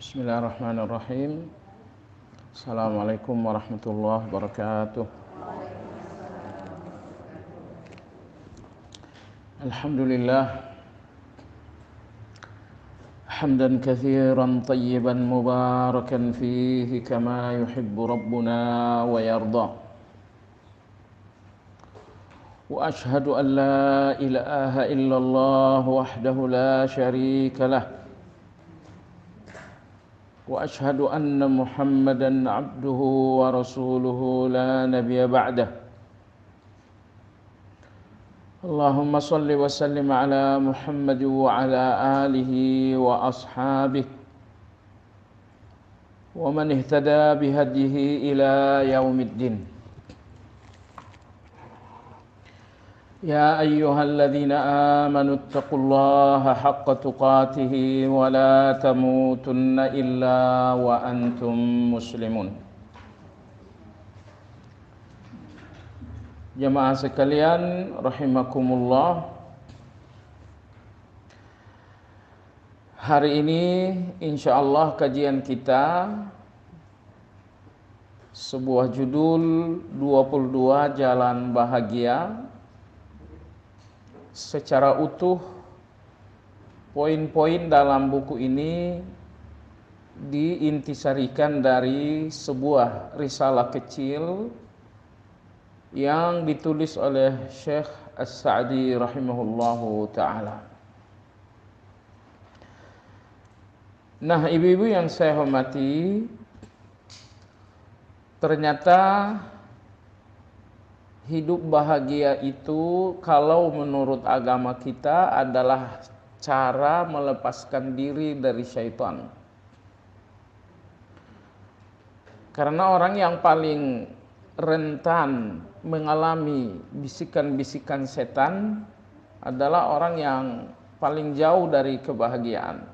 Bismillahirrahmanirrahim. Assalamualaikum warahmatullahi wabarakatuh. Alhamdulillah hamdan katsiran tayyiban mubarakan fihi kama yuhibbu rabbuna wa yarda. Wa ashhadu an la ilaha illallah wahdahu la syarika lah. وأشهد أن محمدًا عبده ورسوله لا نبي بعده اللهم صل وسلم على محمد وعلى آله وأصحابه ومن اهتدى بهديه إلى يوم الدين يا أيها الذين آمنوا اتقوا الله حق تقاته ولا تموتن إلا وأنتم مسلمون. Jemaah sekalian rahimakumullah, hari ini insyaallah kajian kita sebuah judul 22 Jalan Bahagia. Secara utuh poin-poin dalam buku ini diintisarikan dari sebuah risalah kecil yang ditulis oleh Syekh As-Sa'di rahimahullahu ta'ala. Nah, ibu-ibu yang saya hormati, ternyata hidup bahagia itu kalau menurut agama kita adalah cara melepaskan diri dari syaitan. Karena orang yang paling rentan mengalami bisikan-bisikan setan adalah orang yang paling jauh dari kebahagiaan.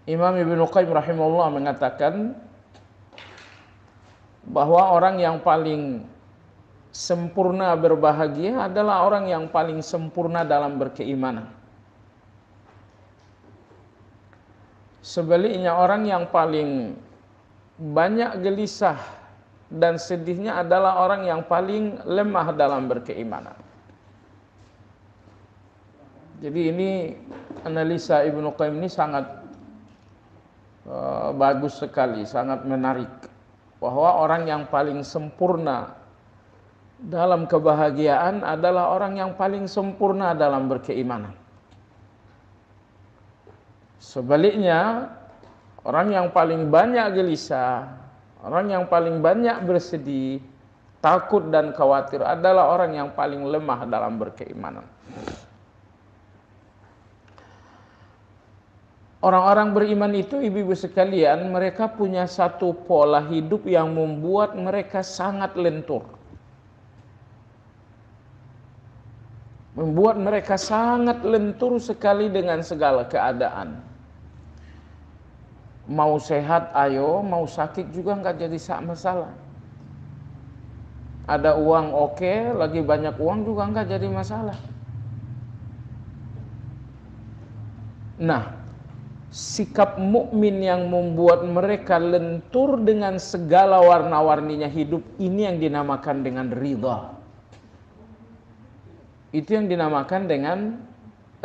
Imam Ibnu Qayyim rahimahullah mengatakan bahwa orang yang paling sempurna berbahagia adalah orang yang paling sempurna dalam berkeimanan. Sebaliknya, orang yang paling banyak gelisah dan sedihnya adalah orang yang paling lemah dalam berkeimanan. Jadi ini analisa Ibnu Qayyim ini sangat bagus sekali, sangat menarik. Bahwa orang yang paling sempurna dalam kebahagiaan adalah orang yang paling sempurna dalam berkeimanan. Sebaliknya, orang yang paling banyak gelisah, orang yang paling banyak bersedih, takut dan khawatir adalah orang yang paling lemah dalam berkeimanan. Orang-orang beriman itu, ibu-ibu sekalian, mereka punya satu pola hidup yang membuat mereka sangat lentur. Membuat mereka sangat lentur sekali dengan segala keadaan. Mau sehat ayo, mau sakit juga nggak jadi masalah. Ada uang oke, lagi banyak uang juga nggak jadi masalah. Nah, sikap mukmin yang membuat mereka lentur dengan segala warna-warninya hidup ini yang dinamakan dengan ridha. Itu yang dinamakan dengan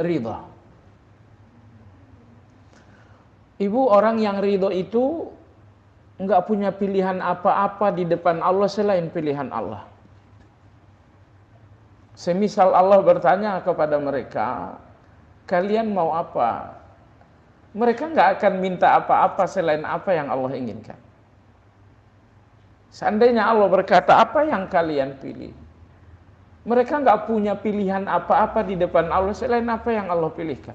ridha. Ibu, orang yang ridha itu enggak punya pilihan apa-apa di depan Allah selain pilihan Allah. Semisal Allah bertanya kepada mereka, kalian mau apa? Mereka nggak akan minta apa-apa selain apa yang Allah inginkan. Seandainya Allah berkata, apa yang kalian pilih? Mereka nggak punya pilihan apa-apa di depan Allah selain apa yang Allah pilihkan.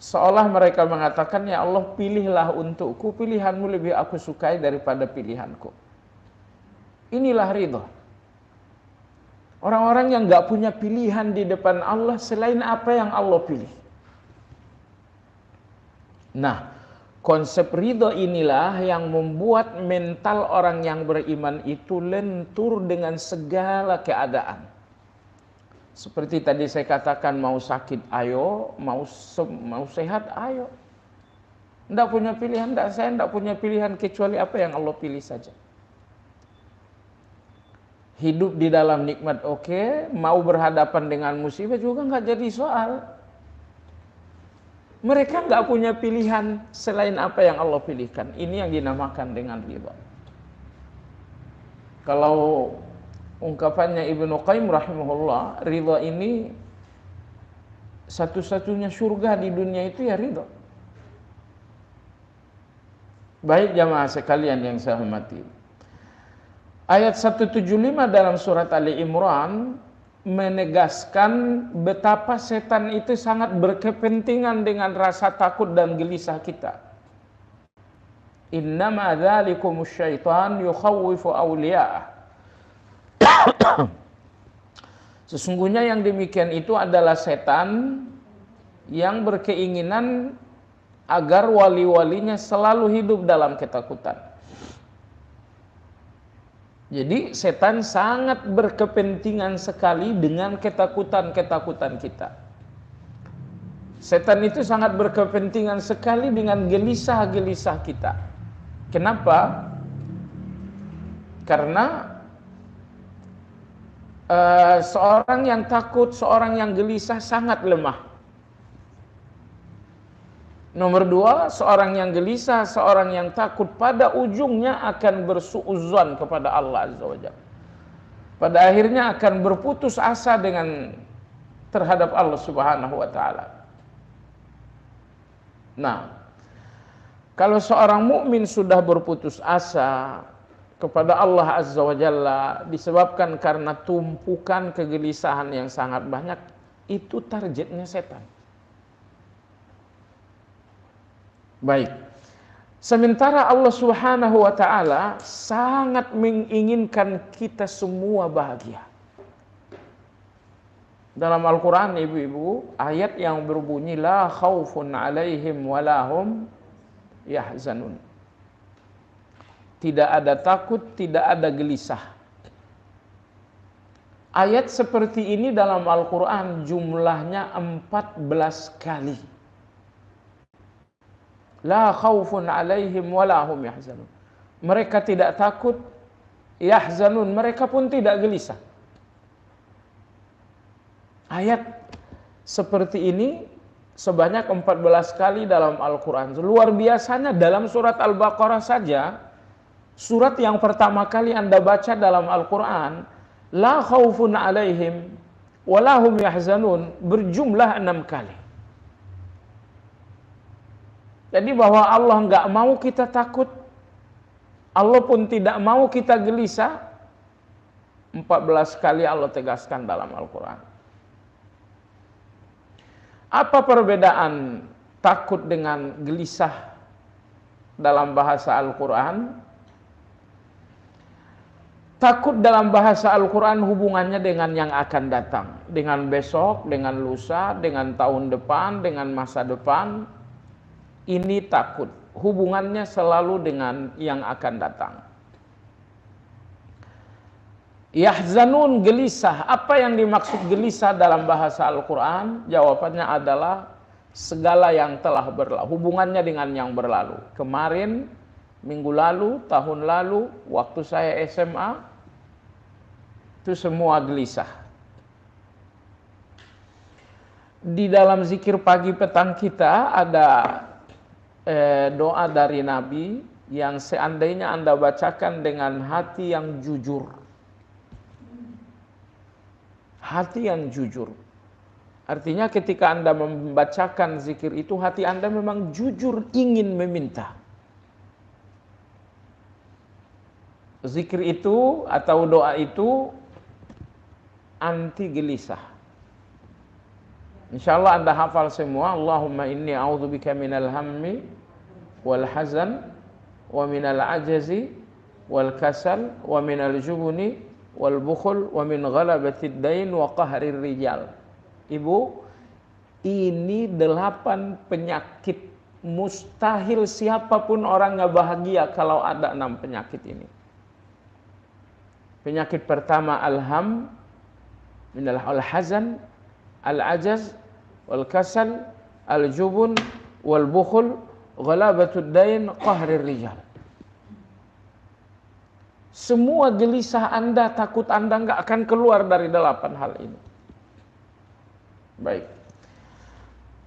Seolah mereka mengatakan, ya Allah, pilihlah untukku, pilihanmu lebih aku sukai daripada pilihanku. Inilah ridha. Orang-orang yang nggak punya pilihan di depan Allah selain apa yang Allah pilih. Nah, konsep ridho inilah yang membuat mental orang yang beriman itu lentur dengan segala keadaan. Seperti tadi saya katakan, mau sakit ayo, mau sehat ayo. Tidak punya pilihan, saya tidak punya pilihan kecuali apa yang Allah pilih saja. Hidup di dalam nikmat oke, mau berhadapan dengan musibah juga nggak jadi soal. Mereka nggak punya pilihan selain apa yang Allah pilihkan. Ini yang dinamakan dengan ridha. Kalau ungkapannya Ibnu Qayyim rahimahullah, ridha ini satu-satunya surga di dunia itu ya ridha. Baik jamaah sekalian yang saya hormati. Ayat 175 dalam surat Ali Imran menegaskan betapa setan itu sangat berkepentingan dengan rasa takut dan gelisah kita. Innama dzalikumus syaitan yukhawwifu awliya'ah. Sesungguhnya yang demikian itu adalah setan yang berkeinginan agar wali-walinya selalu hidup dalam ketakutan. Jadi setan sangat berkepentingan sekali dengan ketakutan-ketakutan kita. Setan itu sangat berkepentingan sekali dengan gelisah-gelisah kita. Kenapa? Karena seorang yang takut, seorang yang gelisah sangat lemah. Nomor dua, seorang yang gelisah, seorang yang takut pada ujungnya akan bersuudzon kepada Allah Azza wa Jalla. Pada akhirnya akan berputus asa dengan terhadap Allah Subhanahu wa taala. Nah, kalau seorang mukmin sudah berputus asa kepada Allah Azza wa Jalla disebabkan karena tumpukan kegelisahan yang sangat banyak, itu targetnya setan. Baik. Sementara Allah Subhanahu wa taala sangat menginginkan kita semua bahagia. Dalam Al-Qur'an ibu-ibu, ayat yang berbunyi la khaufun 'alaihim wa lahum yahzanun. Tidak ada takut, tidak ada gelisah. Ayat seperti ini dalam Al-Qur'an jumlahnya 14 kali. La khaufun 'alaihim wa lahum yahzanun. Mereka tidak takut, yahzanun, mereka pun tidak gelisah. Ayat seperti ini sebanyak 14 kali dalam Al-Qur'an. Luar biasanya dalam surat Al-Baqarah saja, surat yang pertama kali Anda baca dalam Al-Qur'an, la khaufun 'alaihim wa lahum yahzanun, berjumlah 6 kali. Jadi bahwa Allah nggak mau kita takut, Allah pun tidak mau kita gelisah, 14 kali Allah tegaskan dalam Al-Quran. Apa perbedaan takut dengan gelisah dalam bahasa Al-Quran? Takut dalam bahasa Al-Quran hubungannya dengan yang akan datang, dengan besok, dengan lusa, dengan tahun depan, dengan masa depan. Ini takut, hubungannya selalu dengan yang akan datang. Yahzanun, gelisah. Apa yang dimaksud gelisah dalam bahasa Al-Quran? Jawabannya adalah segala yang telah berlalu, hubungannya dengan yang berlalu. Kemarin, minggu lalu, tahun lalu, waktu saya SMA, itu semua gelisah. Di dalam zikir pagi petang kita ada doa dari Nabi yang seandainya Anda bacakan dengan hati yang jujur. Hati yang jujur. Artinya ketika Anda membacakan zikir itu, hati Anda memang jujur ingin meminta. Zikir itu atau doa itu anti gelisah. Insyaallah Anda hafal semua. Allahumma inni a'udzubika minal hammi wal hazan wa minal ajazi wal kasal wa minal jubni wal bukhul wa min ghalabatid dain wa qahrir rijal. Ibu, ini 8 penyakit mustahil siapapun orang nggak bahagia kalau ada 6 penyakit ini. Penyakit pertama al-ham, Minal al-hazan, al-ajaz, wal-kasal, al-jubun, wal-bukhul, ghalabatud dain, qahrir rijal. Semua gelisah Anda, takut Anda nggak akan keluar dari 8 hal ini. Baik.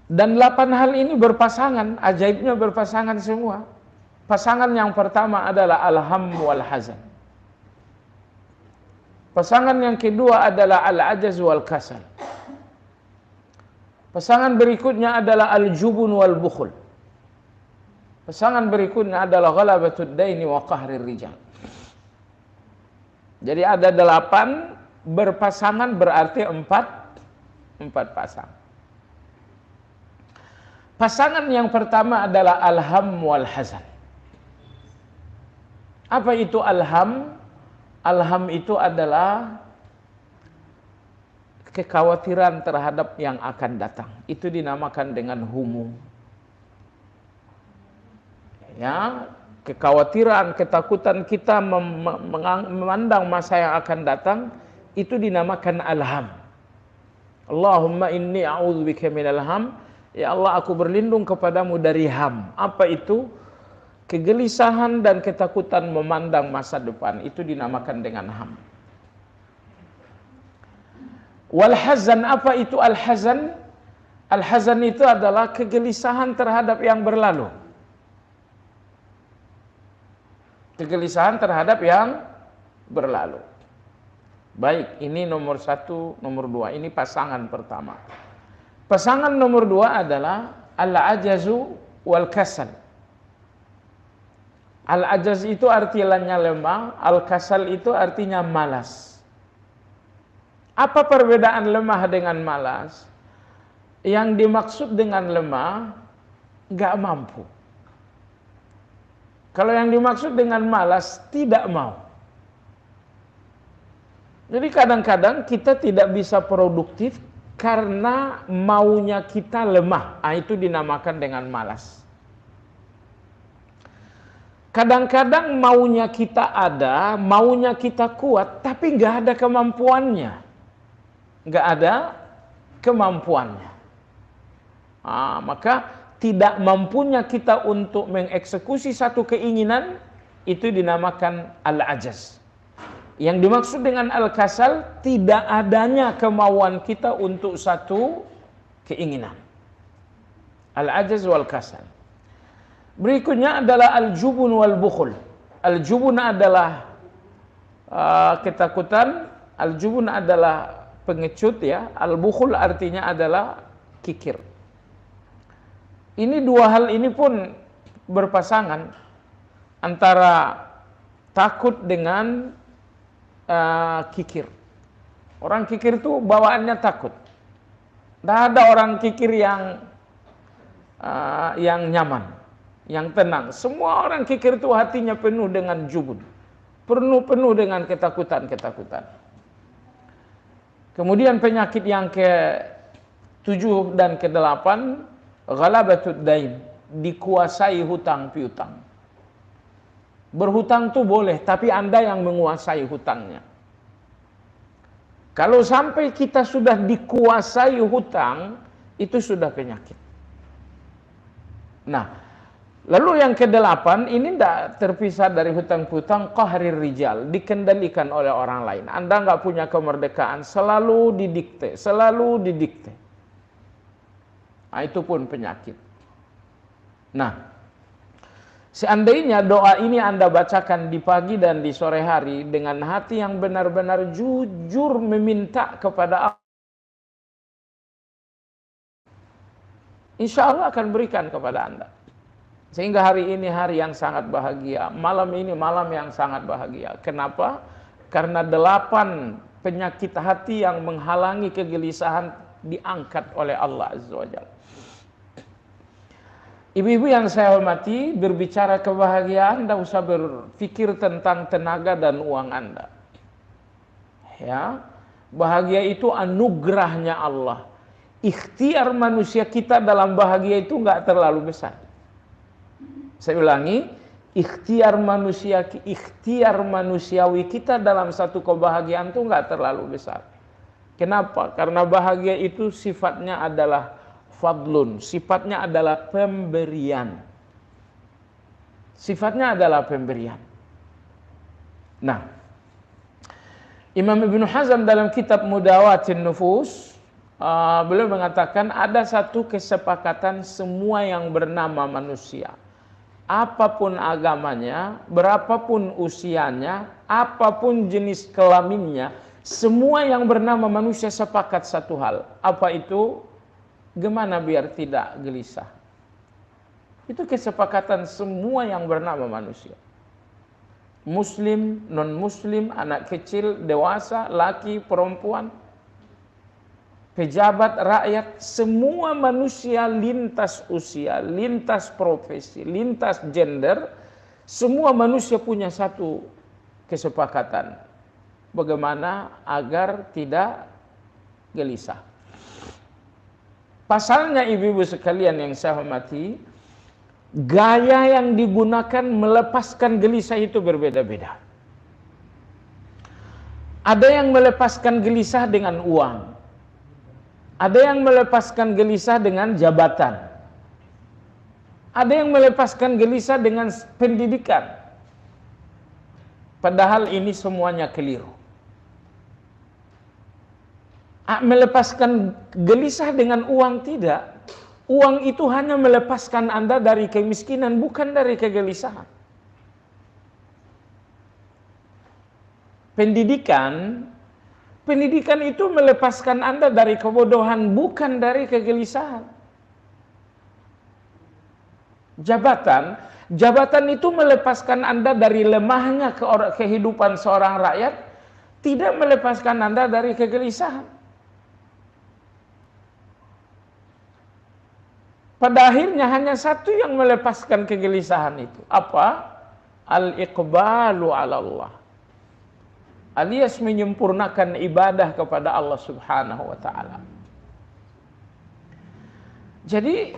Dan 8 hal ini berpasangan, ajaibnya berpasangan semua. Pasangan yang pertama adalah al-ham wal hazan. Pasangan yang kedua adalah al-ajaz wal kasal. Pasangan berikutnya adalah al-jubun wal bukhul. Pasangan berikutnya adalah ghalabatud daini wa qahrir rijal. Jadi ada 8 berpasangan, berarti 4 pasang. Pasangan yang pertama adalah al-ham wal hazan. Apa itu al-ham? Al-ham itu adalah kekhawatiran terhadap yang akan datang. Itu dinamakan dengan humu. Ya, kekhawatiran, ketakutan kita memandang masa yang akan datang, itu dinamakan al-ham. Allahumma inni a'udzubika minal ham. Ya Allah, aku berlindung kepadamu dari ham. Apa itu? Kegelisahan dan ketakutan memandang masa depan, itu dinamakan dengan ham. Wal hazan, apa itu al hazan? Al hazan itu adalah kegelisahan terhadap yang berlalu. Kegelisahan terhadap yang berlalu. Baik, ini nomor 1, nomor 2. Ini pasangan pertama. Pasangan nomor 2 adalah al-ajazu wal kasal. Al-ajaz itu artinya lemah, al-kasal itu artinya malas. Apa perbedaan lemah dengan malas? Yang dimaksud dengan lemah, nggak mampu. Kalau yang dimaksud dengan malas, tidak mau. Jadi kadang-kadang kita tidak bisa produktif karena maunya kita lemah. Itu dinamakan dengan malas. Kadang-kadang maunya kita ada, maunya kita kuat, tapi nggak ada kemampuannya. Nggak ada kemampuannya. Maka tidak mampunya kita untuk mengeksekusi satu keinginan, itu dinamakan al-ajaz. Yang dimaksud dengan al-kasal, tidak adanya kemauan kita untuk satu keinginan. Al-ajaz wal kasal. Berikutnya adalah al-jubun wal bukhul. Al-jubun adalah ketakutan, al-jubun adalah pengecut ya, al-bukhul artinya adalah kikir. Ini dua hal ini pun berpasangan antara takut dengan kikir. Orang kikir itu bawaannya takut. Tidak ada orang kikir yang nyaman, yang tenang. Semua orang kikir itu hatinya penuh dengan jubun, penuh dengan ketakutan. Kemudian penyakit yang ke-7 dan ke-8, ghalabatud dain, dikuasai hutang piutang. Berhutang tuh boleh, tapi Anda yang menguasai hutangnya. Kalau sampai kita sudah dikuasai hutang, itu sudah penyakit. Nah, lalu yang ke-8 ini tidak terpisah dari hutang piutang, qahrir rijal, dikendalikan oleh orang lain. Anda nggak punya kemerdekaan, selalu didikte. Itu pun penyakit. Nah, seandainya doa ini Anda bacakan di pagi dan di sore hari dengan hati yang benar-benar jujur meminta kepada Allah, insya Allah akan berikan kepada Anda. Sehingga hari ini hari yang sangat bahagia, malam ini malam yang sangat bahagia. Kenapa? Karena 8 penyakit hati yang menghalangi kegelisahan diangkat oleh Allah Azza wa Jalla. Ibu-ibu yang saya hormati, berbicara kebahagiaan, tidak usah berpikir tentang tenaga dan uang Anda. Ya, bahagia itu anugerahnya Allah. Ikhtiar manusia kita dalam bahagia itu nggak terlalu besar. Saya ulangi, ikhtiar manusiawi kita dalam satu kebahagiaan itu nggak terlalu besar. Kenapa? Karena bahagia itu sifatnya adalah fadlun, sifatnya adalah pemberian. Sifatnya adalah pemberian. Nah, Imam Ibnu Hazm dalam kitab Mudawatin Nufus, beliau mengatakan ada satu kesepakatan semua yang bernama manusia, apapun agamanya, berapapun usianya, apapun jenis kelaminnya, semua yang bernama manusia sepakat satu hal. Apa itu? Gimana biar tidak gelisah? Itu kesepakatan semua yang bernama manusia. Muslim, non-muslim, anak kecil, dewasa, laki, perempuan, pejabat, rakyat, semua manusia lintas usia, lintas profesi, lintas gender, semua manusia punya satu kesepakatan. Bagaimana agar tidak gelisah. Pasalnya ibu-ibu sekalian yang saya hormati, gaya yang digunakan melepaskan gelisah itu berbeda-beda. Ada yang melepaskan gelisah dengan uang. Ada yang melepaskan gelisah dengan jabatan. Ada yang melepaskan gelisah dengan pendidikan. Padahal ini semuanya keliru. Melepaskan gelisah dengan uang tidak. Uang itu hanya melepaskan Anda dari kemiskinan, bukan dari kegelisahan. Pendidikan itu melepaskan Anda dari kebodohan, bukan dari kegelisahan. Jabatan itu melepaskan Anda dari lemahnya kehidupan seorang rakyat, tidak melepaskan Anda dari kegelisahan. Pada akhirnya hanya satu yang melepaskan kegelisahan itu. Apa? Al-iqbalu ala Allah. Alias menyempurnakan ibadah kepada Allah Subhanahu wa ta'ala. Jadi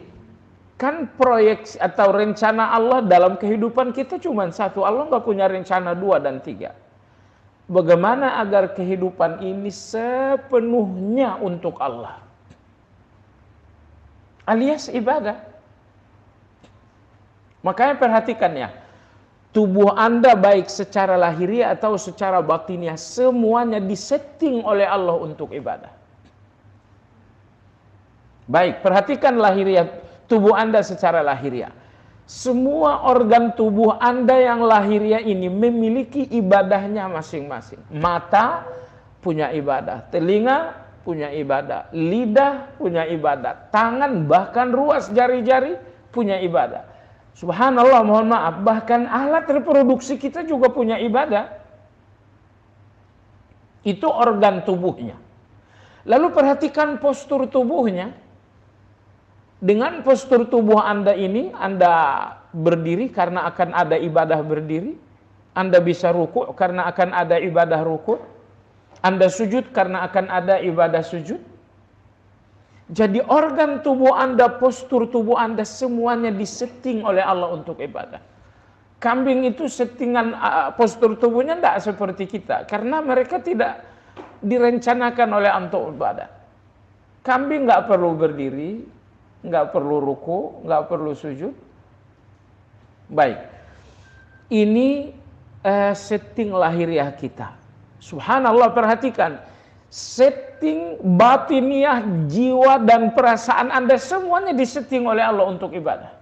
kan proyek atau rencana Allah dalam kehidupan kita cuma satu. Allah nggak punya rencana 2 dan 3. Bagaimana agar kehidupan ini sepenuhnya untuk Allah, alias ibadah. Makanya perhatikan ya, tubuh Anda baik secara lahiriah atau secara batiniah, semuanya disetting oleh Allah untuk ibadah. Baik, perhatikan lahiriah tubuh Anda secara lahiriah. Semua organ tubuh Anda yang lahiriah ini memiliki ibadahnya masing-masing. Mata punya ibadah, telinga punya ibadah, lidah punya ibadah, tangan bahkan ruas jari-jari punya ibadah. Subhanallah, mohon maaf, bahkan alat reproduksi kita juga punya ibadah. Itu organ tubuhnya. Lalu perhatikan postur tubuhnya. Dengan postur tubuh Anda ini, Anda berdiri karena akan ada ibadah berdiri. Anda bisa ruku' karena akan ada ibadah ruku'. Anda sujud karena akan ada ibadah sujud. Jadi organ tubuh Anda, postur tubuh Anda semuanya disetting oleh Allah untuk ibadah. Kambing itu settingan postur tubuhnya tidak seperti kita, karena mereka tidak direncanakan oleh untuk ibadah. Kambing nggak perlu berdiri, nggak perlu ruku, nggak perlu sujud. Baik, ini setting lahiriah kita. Subhanallah, perhatikan, setting batiniah, jiwa dan perasaan Anda semuanya disetting oleh Allah untuk ibadah.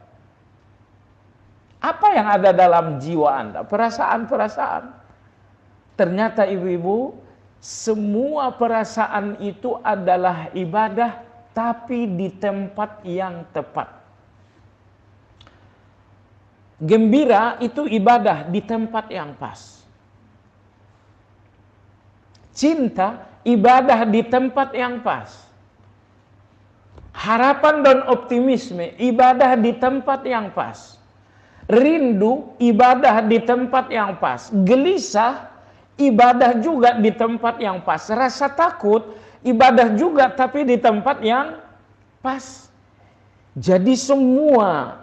Apa yang ada dalam jiwa Anda? Perasaan-perasaan. Ternyata ibu-ibu, semua perasaan itu adalah ibadah, tapi di tempat yang tepat. Gembira itu ibadah di tempat yang pas. Cinta, ibadah di tempat yang pas. Harapan dan optimisme, ibadah di tempat yang pas. Rindu, ibadah di tempat yang pas. Gelisah, ibadah juga di tempat yang pas. Rasa takut, ibadah juga tapi di tempat yang pas. Jadi semua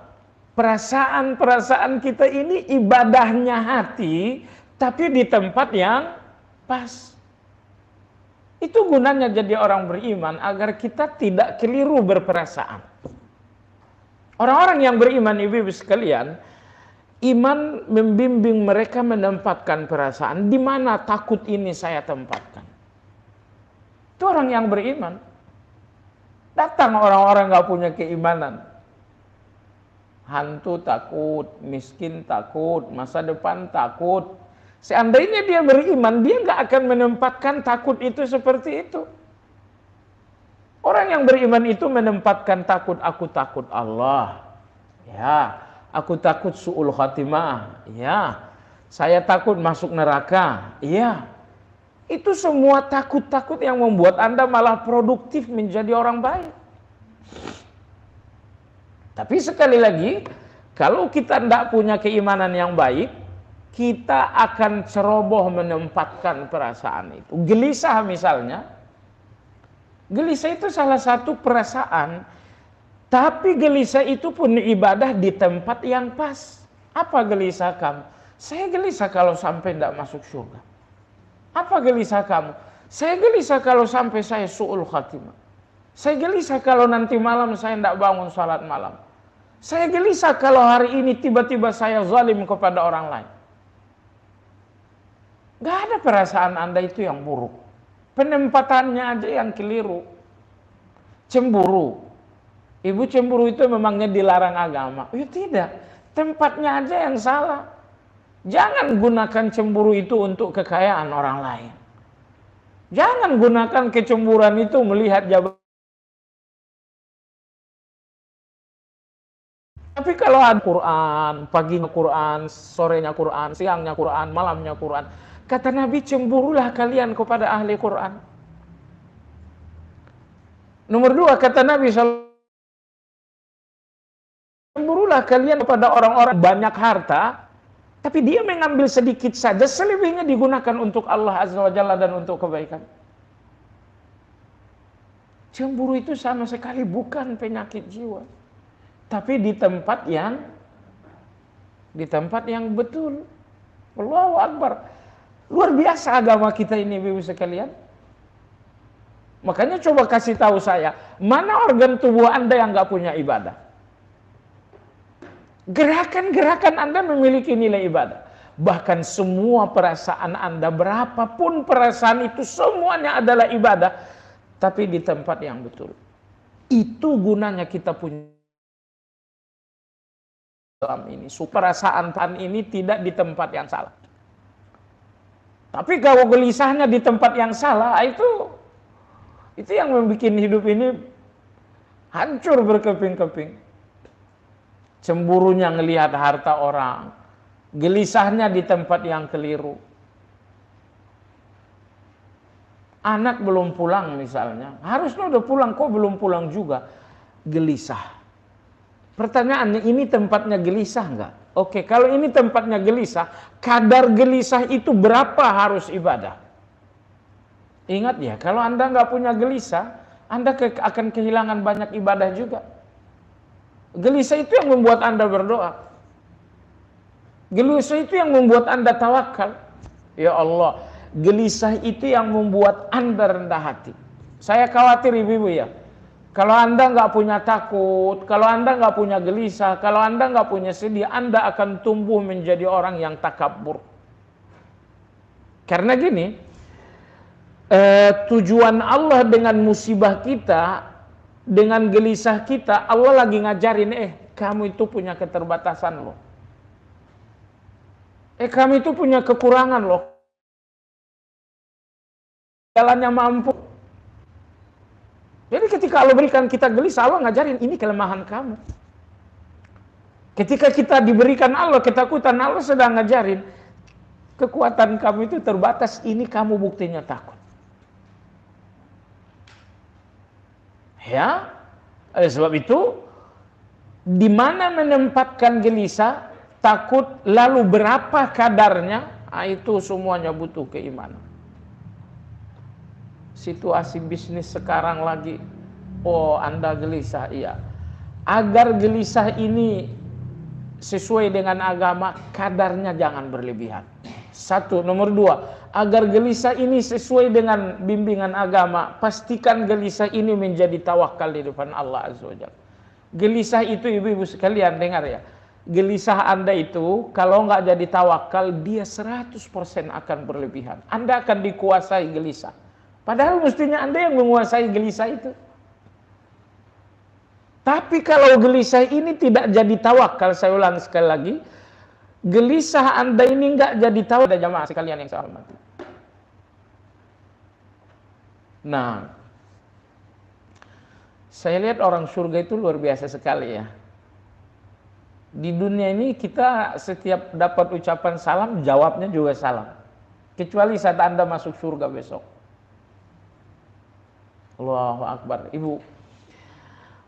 perasaan-perasaan kita ini ibadahnya hati, tapi di tempat yang pas. Itu gunanya jadi orang beriman agar kita tidak keliru berperasaan. Orang-orang yang beriman, ibu-ibu sekalian, iman membimbing mereka menempatkan perasaan. Di mana takut ini saya tempatkan? Itu orang yang beriman. Datang orang-orang nggak punya keimanan. Hantu takut, miskin takut, masa depan takut. Seandainya dia beriman, dia nggak akan menempatkan takut itu seperti itu. Orang yang beriman itu menempatkan takut, aku takut Allah. Ya, aku takut su'ul khatimah. Ya, saya takut masuk neraka. Ya, itu semua takut-takut yang membuat Anda malah produktif menjadi orang baik. Tapi sekali lagi, kalau kita tidak punya keimanan yang baik, kita akan ceroboh menempatkan perasaan itu. Gelisah misalnya. Gelisah itu salah satu perasaan. Tapi gelisah itu pun ibadah di tempat yang pas. Apa gelisah kamu? Saya gelisah kalau sampai tidak masuk surga. Apa gelisah kamu? Saya gelisah kalau sampai saya su'ul khatimah. Saya gelisah kalau nanti malam saya tidak bangun salat malam. Saya gelisah kalau hari ini tiba-tiba saya zalim kepada orang lain. Gak ada perasaan Anda itu yang buruk. Penempatannya aja yang keliru. Cemburu. Ibu cemburu itu memangnya dilarang agama? Ya tidak. Tempatnya aja yang salah. Jangan gunakan cemburu itu untuk kekayaan orang lain. Jangan gunakan kecemburuan itu melihat jabatan. Tapi kalau ada Quran, paginya Quran, sorenya Quran, siangnya Quran, malamnya Quran. Kata Nabi, cemburulah kalian kepada ahli Quran. Nomor 2, kata Nabi, cemburulah kalian kepada orang-orang banyak harta, tapi dia mengambil sedikit saja, selebihnya digunakan untuk Allah Azza wa Jalla dan untuk kebaikan. Cemburu itu sama sekali bukan penyakit jiwa. Tapi di tempat yang betul. Allahu Akbar. Luar biasa agama kita ini, Ibu sekalian. Makanya coba kasih tahu saya, mana organ tubuh Anda yang nggak punya ibadah? Gerakan-gerakan Anda memiliki nilai ibadah. Bahkan semua perasaan Anda, berapapun perasaan itu, semuanya adalah ibadah. Tapi di tempat yang betul. Itu gunanya kita punya dalam ini. Perasaan ini tidak di tempat yang salah. Tapi kalau gelisahnya di tempat yang salah, itu yang membuat hidup ini hancur berkeping-keping. Cemburunya ngelihat harta orang, gelisahnya di tempat yang keliru. Anak belum pulang misalnya, harusnya udah pulang, kok belum pulang juga, gelisah. Pertanyaannya, ini tempatnya gelisah enggak? Oke, kalau ini tempatnya gelisah, kadar gelisah itu berapa harus ibadah? Ingat ya, kalau Anda nggak punya gelisah, Anda akan kehilangan banyak ibadah juga. Gelisah itu yang membuat Anda berdoa. Gelisah itu yang membuat Anda tawakal. Ya Allah, gelisah itu yang membuat Anda rendah hati. Saya khawatir ibu-ibu ya, kalau Anda nggak punya takut, kalau Anda nggak punya gelisah, kalau Anda nggak punya sedih, Anda akan tumbuh menjadi orang yang takabur. Karena gini, tujuan Allah dengan musibah kita, dengan gelisah kita, Allah lagi ngajarin, kamu itu punya keterbatasan loh. Kamu itu punya kekurangan loh. Jalannya mampu. Jadi ketika Allah berikan kita gelisah, Allah ngajarin, ini kelemahan kamu. Ketika kita diberikan Allah ketakutan, Allah sedang ngajarin, kekuatan kamu itu terbatas, ini kamu buktinya takut. Ya, oleh sebab itu, di mana menempatkan gelisah, takut, lalu berapa kadarnya, itu semuanya butuh keimanan. Situasi bisnis sekarang lagi, Anda gelisah, iya. Agar gelisah ini sesuai dengan agama, kadarnya jangan berlebihan. 1, nomor 2, agar gelisah ini sesuai dengan bimbingan agama, pastikan gelisah ini menjadi tawakal di depan Allah Azza wa Jalla. Gelisah itu ibu-ibu sekalian dengar ya, gelisah Anda itu kalau nggak jadi tawakal, dia 100% akan berlebihan. Anda akan dikuasai gelisah. Padahal mestinya Anda yang menguasai gelisah itu. Tapi kalau gelisah ini tidak jadi tawakal, saya ulang sekali lagi, gelisah Anda ini nggak jadi tawakal, ada jamaah sekalian yang saya hormati. Nah, saya lihat orang surga itu luar biasa sekali ya. Di dunia ini kita setiap dapat ucapan salam, jawabnya juga salam. Kecuali saat Anda masuk surga besok. Allahu Akbar. Ibu,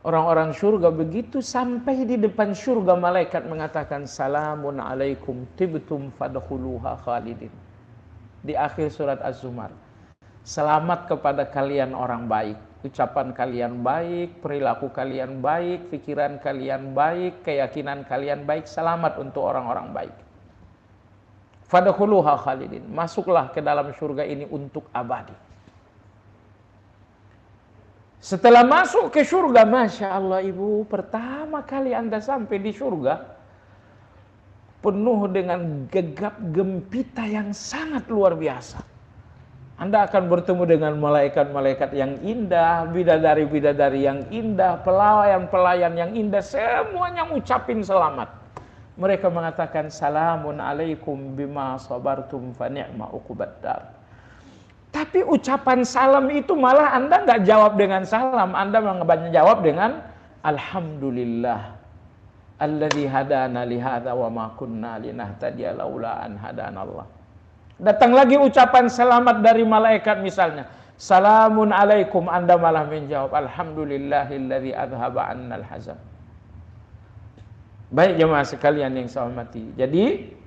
orang-orang surga begitu sampai di depan surga, malaikat mengatakan salamun alaikum tibtum fadkhuluha khalidin. Di akhir surat Az-Zumar, selamat kepada kalian orang baik, ucapan kalian baik, perilaku kalian baik, pikiran kalian baik, keyakinan kalian baik, selamat untuk orang-orang baik. Fadkhuluha khalidin, masuklah ke dalam surga ini untuk abadi. Setelah masuk ke surga, Masya Allah ibu, pertama kali Anda sampai di surga, penuh dengan gegap gempita yang sangat luar biasa. Anda akan bertemu dengan malaikat-malaikat yang indah, bidadari-bidadari yang indah, pelayan-pelayan yang indah, semuanya ngucapin selamat. Mereka mengatakan salamun alaikum bima sabartum fa ni'ma uqbaddar. Tapi ucapan salam itu malah Anda nggak jawab dengan salam, Anda menjawab dengan alhamdulillah alladzi hadana li hadza wa ma kunna linahtadiya laula an hadanallah. Datang lagi ucapan selamat dari malaikat misalnya, salamun alaikum, Anda malah menjawab alhamdulillahilladzi adhaba annal hazan. Baik jemaah sekalian yang saya hormati. Jadi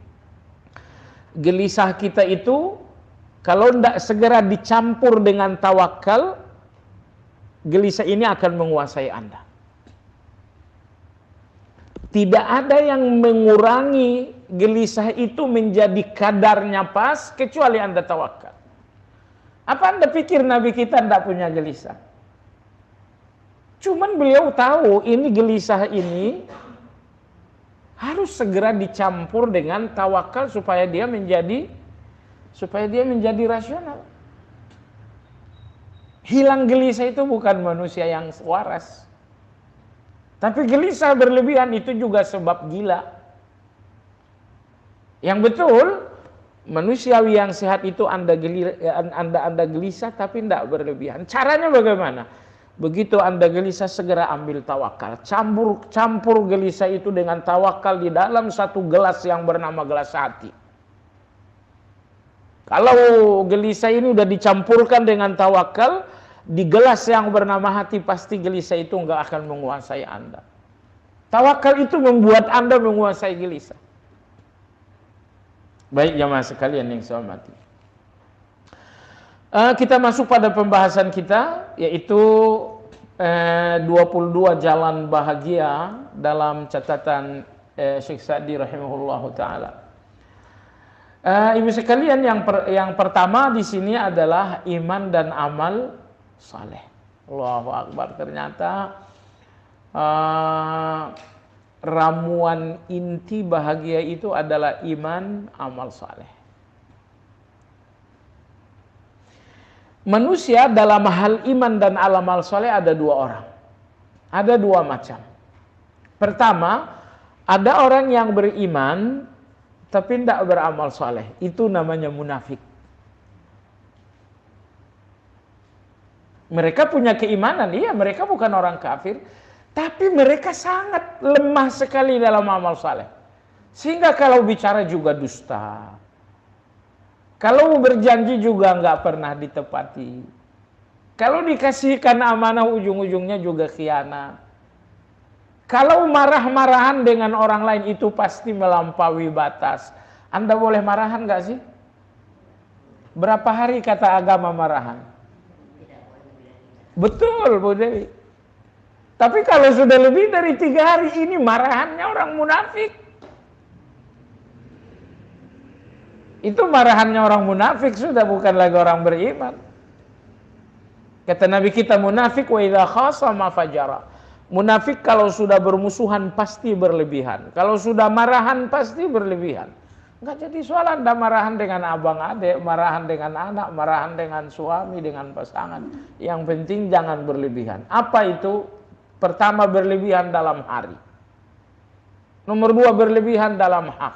gelisah kita itu kalau tidak segera dicampur dengan tawakal, gelisah ini akan menguasai Anda. Tidak ada yang mengurangi gelisah itu menjadi kadarnya pas, kecuali Anda tawakal. Apa Anda pikir Nabi kita tidak punya gelisah? Cuman beliau tahu ini gelisah ini harus segera dicampur dengan tawakal supaya dia menjadi rasional. Hilang gelisah itu bukan manusia yang waras. Tapi gelisah berlebihan itu juga sebab gila. Yang betul, manusiawi yang sehat itu Anda gelisah tapi tidak berlebihan. Caranya bagaimana? Begitu Anda gelisah, segera ambil tawakal. Campur gelisah itu dengan tawakal di dalam satu gelas yang bernama gelas hati. Kalau gelisah ini udah dicampurkan dengan tawakal, di gelas yang bernama hati, pasti gelisah itu nggak akan menguasai Anda. Tawakal itu membuat Anda menguasai gelisah. Baik jamaah sekalian yang saya hormati. Kita masuk pada pembahasan kita, yaitu 22 jalan bahagia dalam catatan Syekh Sa'di rahimahullahu ta'ala. Ibu sekalian, yang pertama di sini adalah iman dan amal saleh. Allahu Akbar. Ternyata ramuan inti bahagia itu adalah iman, amal saleh. Manusia dalam hal iman dan amal saleh ada dua orang. Ada dua macam. Pertama, ada orang yang beriman tapi tidak beramal saleh. Itu namanya munafik. Mereka punya keimanan, iya, mereka bukan orang kafir, tapi mereka sangat lemah sekali dalam amal saleh. Sehingga kalau bicara juga dusta. Kalau berjanji juga nggak pernah ditepati. Kalau dikasihkan amanah, ujung-ujungnya juga khianat. Kalau marah-marahan dengan orang lain itu pasti melampaui batas. Anda boleh marahan nggak sih? Berapa hari kata agama marahan? Betul, Bu Dewi. Tapi kalau sudah lebih dari 3 hari, ini marahannya orang munafik. Itu marahannya orang munafik, sudah bukan lagi orang beriman. Kata Nabi kita, munafik wa idza khasama fajara. Munafik kalau sudah bermusuhan pasti berlebihan. Kalau sudah marahan pasti berlebihan. Enggak jadi soal Anda marahan dengan abang adik, marahan dengan anak, marahan dengan suami, dengan pasangan. Yang penting jangan berlebihan. Apa itu? Pertama, berlebihan dalam hari. Nomor 2, berlebihan dalam hak.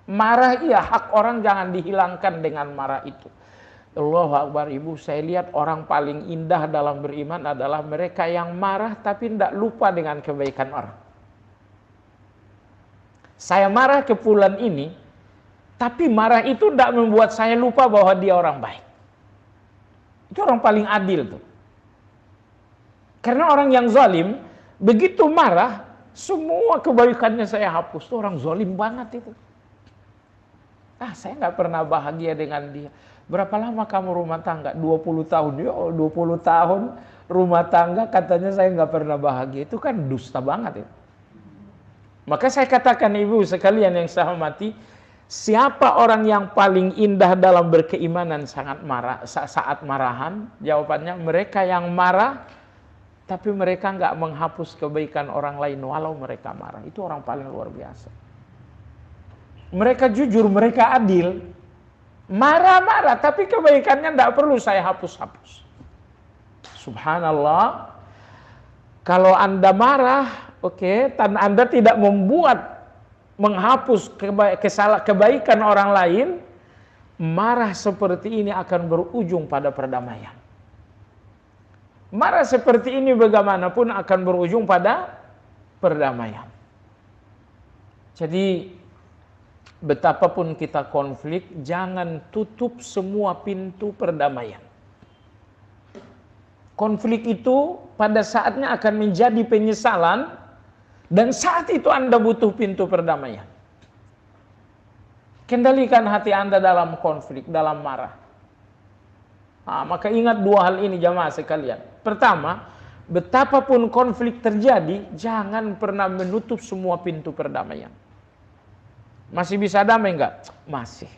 Marah iya, hak orang jangan dihilangkan dengan marah itu. Allahu Akbar, ibu, saya lihat orang paling indah dalam beriman adalah mereka yang marah tapi tidak lupa dengan kebaikan orang. Saya marah ke fulan ini, tapi marah itu tidak membuat saya lupa bahwa dia orang baik. Itu orang paling adil tuh. Karena orang yang zalim, begitu marah, semua kebaikannya saya hapus. Itu orang zalim banget itu. Saya nggak pernah bahagia dengan dia. Berapa lama kamu rumah tangga? 20 tahun. Ya, 20 tahun rumah tangga katanya saya nggak pernah bahagia. Itu kan dusta banget ya. Maka saya katakan ibu sekalian yang saya hormati, siapa orang yang paling indah dalam berkeimanan saat marahan? Jawabannya mereka yang marah, tapi mereka nggak menghapus kebaikan orang lain walau mereka marah. Itu orang paling luar biasa. Mereka jujur, mereka adil. Marah-marah, tapi kebaikannya tidak perlu saya hapus-hapus. Subhanallah. Kalau Anda marah, dan Anda tidak menghapus kebaikan orang lain, marah seperti ini akan berujung pada perdamaian. Marah seperti ini bagaimanapun akan berujung pada perdamaian. Jadi, betapapun kita konflik, jangan tutup semua pintu perdamaian. Konflik itu pada saatnya akan menjadi penyesalan, dan saat itu Anda butuh pintu perdamaian. Kendalikan hati Anda dalam konflik, dalam marah. Maka ingat 2 hal ini jamaah sekalian. Pertama, betapapun konflik terjadi, jangan pernah menutup semua pintu perdamaian. Masih bisa damai enggak? Masih.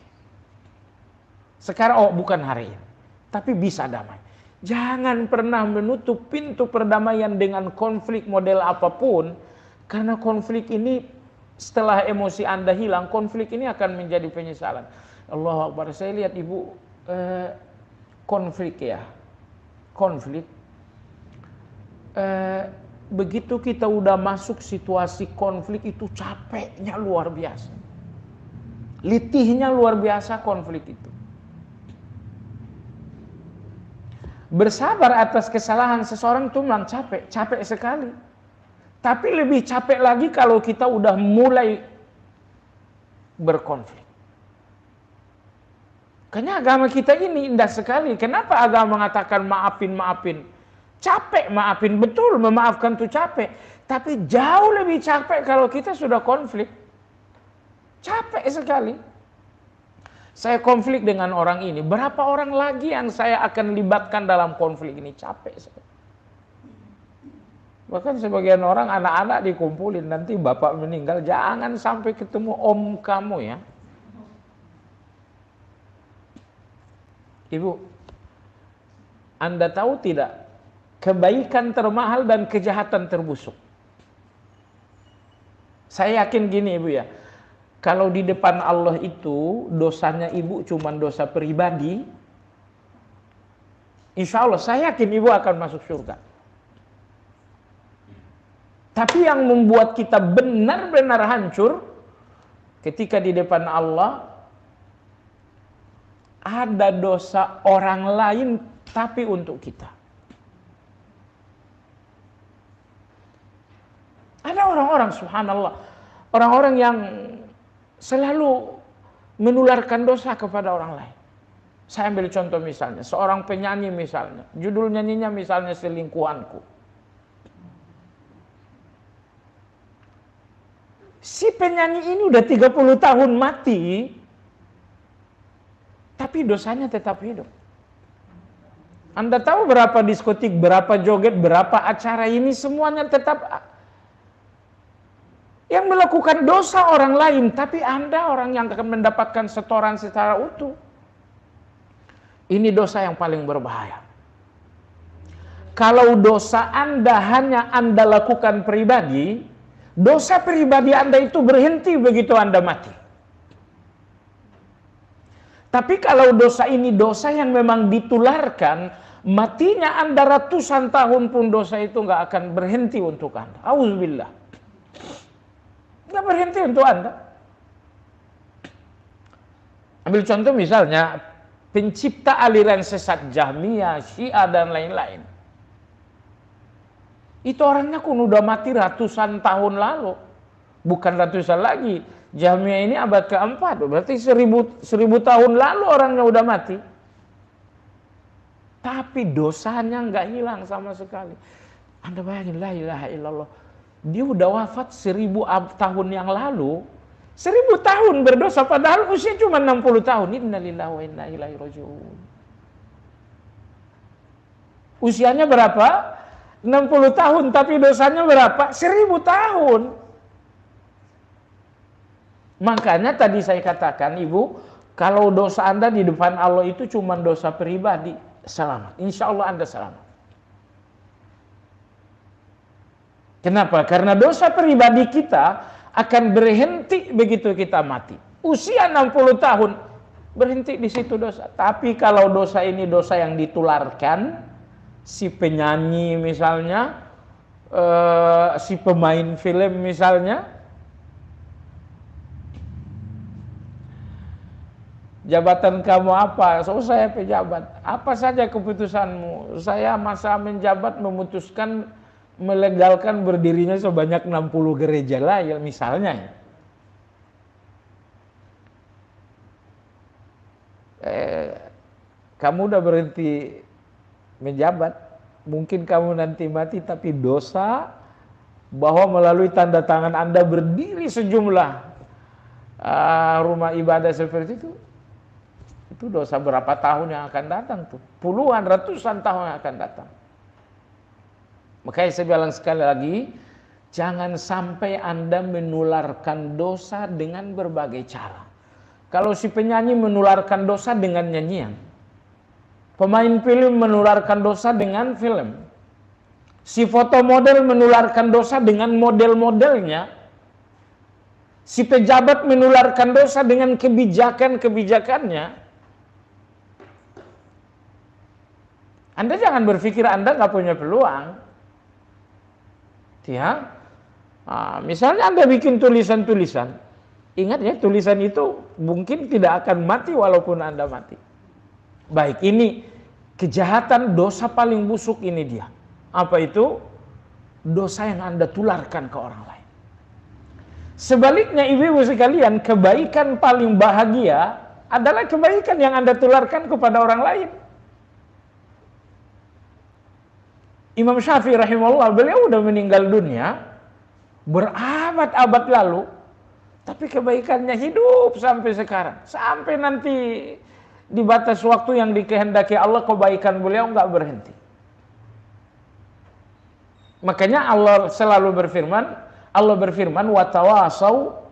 Sekarang bukan hari ini, tapi bisa damai. Jangan pernah menutup pintu perdamaian dengan konflik model apapun, karena konflik ini setelah emosi Anda hilang, konflik ini akan menjadi penyesalan. Allahu Akbar, saya lihat ibu konflik ya. Konflik begitu kita udah masuk situasi konflik itu capeknya luar biasa. Litihnya luar biasa konflik itu. Bersabar atas kesalahan seseorang itu memang capek sekali. Tapi lebih capek lagi kalau kita udah mulai berkonflik. Karena agama kita ini indah sekali. Kenapa agama mengatakan maafin? Capek maafin, betul, memaafkan itu capek. Tapi jauh lebih capek kalau kita sudah konflik. Capek sekali. Saya konflik dengan orang ini. Berapa orang lagi yang saya akan libatkan dalam konflik ini? Capek sekali. Bahkan sebagian orang anak-anak dikumpulin. Nanti bapak meninggal. Jangan sampai ketemu om kamu ya. Ibu, Anda tahu tidak? Kebaikan termahal dan kejahatan terbusuk. Saya yakin gini ibu ya. Kalau di depan Allah itu dosanya ibu cuma dosa pribadi, insya Allah saya yakin ibu akan masuk surga. Tapi yang membuat kita benar-benar hancur, ketika di depan Allah ada dosa orang lain tapi untuk kita. Ada orang-orang subhanallah, orang-orang yang selalu menularkan dosa kepada orang lain. Saya ambil contoh misalnya, seorang penyanyi misalnya, judul nyanyinya misalnya Selingkuhanku. Si penyanyi ini udah 30 tahun mati, tapi dosanya tetap hidup. Anda tahu berapa diskotik, berapa joget, berapa acara ini semuanya tetap. Yang melakukan dosa orang lain, tapi Anda orang yang akan mendapatkan setoran secara utuh. Ini dosa yang paling berbahaya. Kalau dosa Anda hanya Anda lakukan pribadi, dosa pribadi Anda itu berhenti begitu Anda mati. Tapi kalau dosa ini dosa yang memang ditularkan, matinya Anda ratusan tahun pun dosa itu nggak akan berhenti untuk Anda. Auzubillah. Nggak berhenti untuk Anda. Ambil contoh misalnya, pencipta aliran sesat Jahmiyah, Syiah, dan lain-lain. Itu orangnya kan udah mati ratusan tahun lalu. Bukan ratusan lagi. Jahmiyah ini abad keempat, berarti 1000 tahun lalu orangnya udah mati. Tapi dosanya nggak hilang sama sekali. Anda bayangin, la ilaha illallah. Dia udah wafat 1000 tahun yang lalu. 1000 tahun berdosa, padahal usia cuma 60 tahun. Innalillahi wa inna ilaihi raji'un. Usianya berapa? 60 tahun, tapi dosanya berapa? 1000 tahun. Makanya tadi saya katakan, Ibu, kalau dosa Anda di depan Allah itu cuma dosa pribadi, selamat. Insya Allah Anda selamat. Kenapa? Karena dosa pribadi kita akan berhenti begitu kita mati. Usia 60 tahun, berhenti di situ dosa. Tapi kalau dosa ini dosa yang ditularkan, si penyanyi misalnya, si pemain film misalnya, jabatan kamu apa? So, saya pejabat. Apa saja keputusanmu? Saya masa menjabat memutuskan melegalkan berdirinya sebanyak 60 gereja lah, ya, misalnya. Kamu udah berhenti menjabat, mungkin kamu nanti mati, tapi dosa bahwa melalui tanda tangan Anda berdiri sejumlah rumah ibadah seperti itu dosa berapa tahun yang akan datang tuh? Puluhan, ratusan tahun yang akan datang. Makanya saya bilang sekali lagi, jangan sampai Anda menularkan dosa dengan berbagai cara. Kalau si penyanyi menularkan dosa dengan nyanyian, pemain film menularkan dosa dengan film, si foto model menularkan dosa dengan model-modelnya, si pejabat menularkan dosa dengan kebijakan-kebijakannya. Anda jangan berpikir Anda nggak punya peluang. Ya, misalnya Anda bikin tulisan-tulisan, ingat ya, tulisan itu mungkin tidak akan mati walaupun Anda mati. Baik, ini kejahatan, dosa paling busuk ini dia. Apa itu? Dosa yang Anda tularkan ke orang lain. Sebaliknya, ibu-ibu sekalian, kebaikan paling bahagia adalah kebaikan yang Anda tularkan kepada orang lain. Imam Syafi'i rahimahullah, beliau udah meninggal dunia berabad-abad lalu, tapi kebaikannya hidup sampai sekarang. Sampai nanti di batas waktu yang dikehendaki Allah, kebaikan beliau nggak berhenti. Makanya Allah selalu berfirman, wa tawasau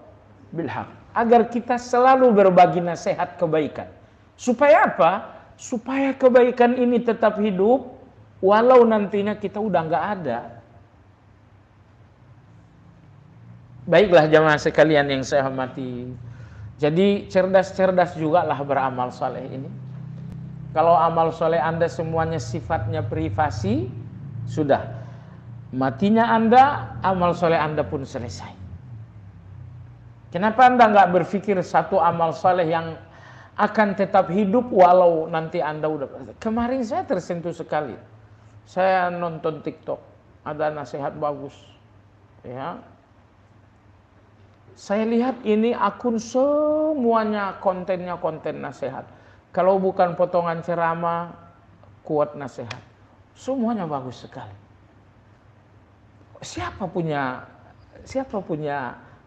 bil haq, agar kita selalu berbagi nasihat kebaikan. Supaya apa? Supaya kebaikan ini tetap hidup walau nantinya kita udah nggak ada. Baiklah jamaah sekalian yang saya hormati. Jadi cerdas-cerdas juga lah beramal soleh ini. Kalau amal soleh Anda semuanya sifatnya privasi, sudah. Matinya Anda, amal soleh Anda pun selesai. Kenapa Anda nggak berpikir satu amal soleh yang akan tetap hidup walau nanti Anda udah. Kemarin saya tersentuh sekali. Saya nonton TikTok, ada nasihat bagus, ya. Saya lihat ini akun semuanya kontennya konten nasihat. Kalau bukan potongan ceramah, quote nasihat, semuanya bagus sekali. Siapa punya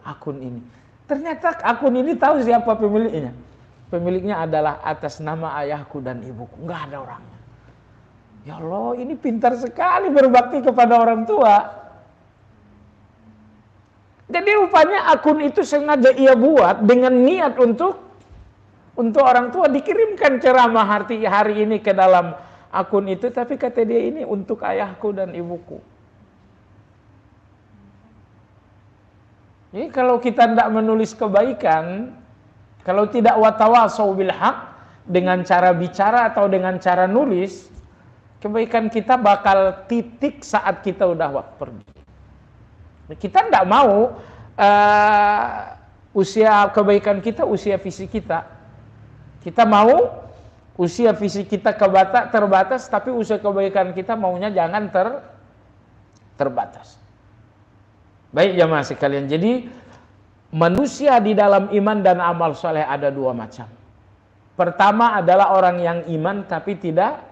akun ini? Ternyata akun ini tahu siapa pemiliknya. Pemiliknya adalah atas nama ayahku dan ibuku, nggak ada orangnya. Ya Allah, ini pintar sekali berbakti kepada orang tua. Dan Jadi rupanya akun itu sengaja ia buat dengan niat untuk orang tua, dikirimkan ceramah hari ini ke dalam akun itu, tapi kata dia ini untuk ayahku dan ibuku. Jadi kalau kita tidak menulis kebaikan, kalau tidak watawasau bil haq, dengan cara bicara atau dengan cara nulis, kebaikan kita bakal titik saat kita udah pergi. Kita tidak mau usia kebaikan kita, usia fisik kita. Kita mau usia fisik kita terbatas, tapi usia kebaikan kita maunya jangan terbatas. Baik jamaah sekalian, jadi manusia di dalam iman dan amal soleh ada dua macam. Pertama adalah orang yang iman tapi tidak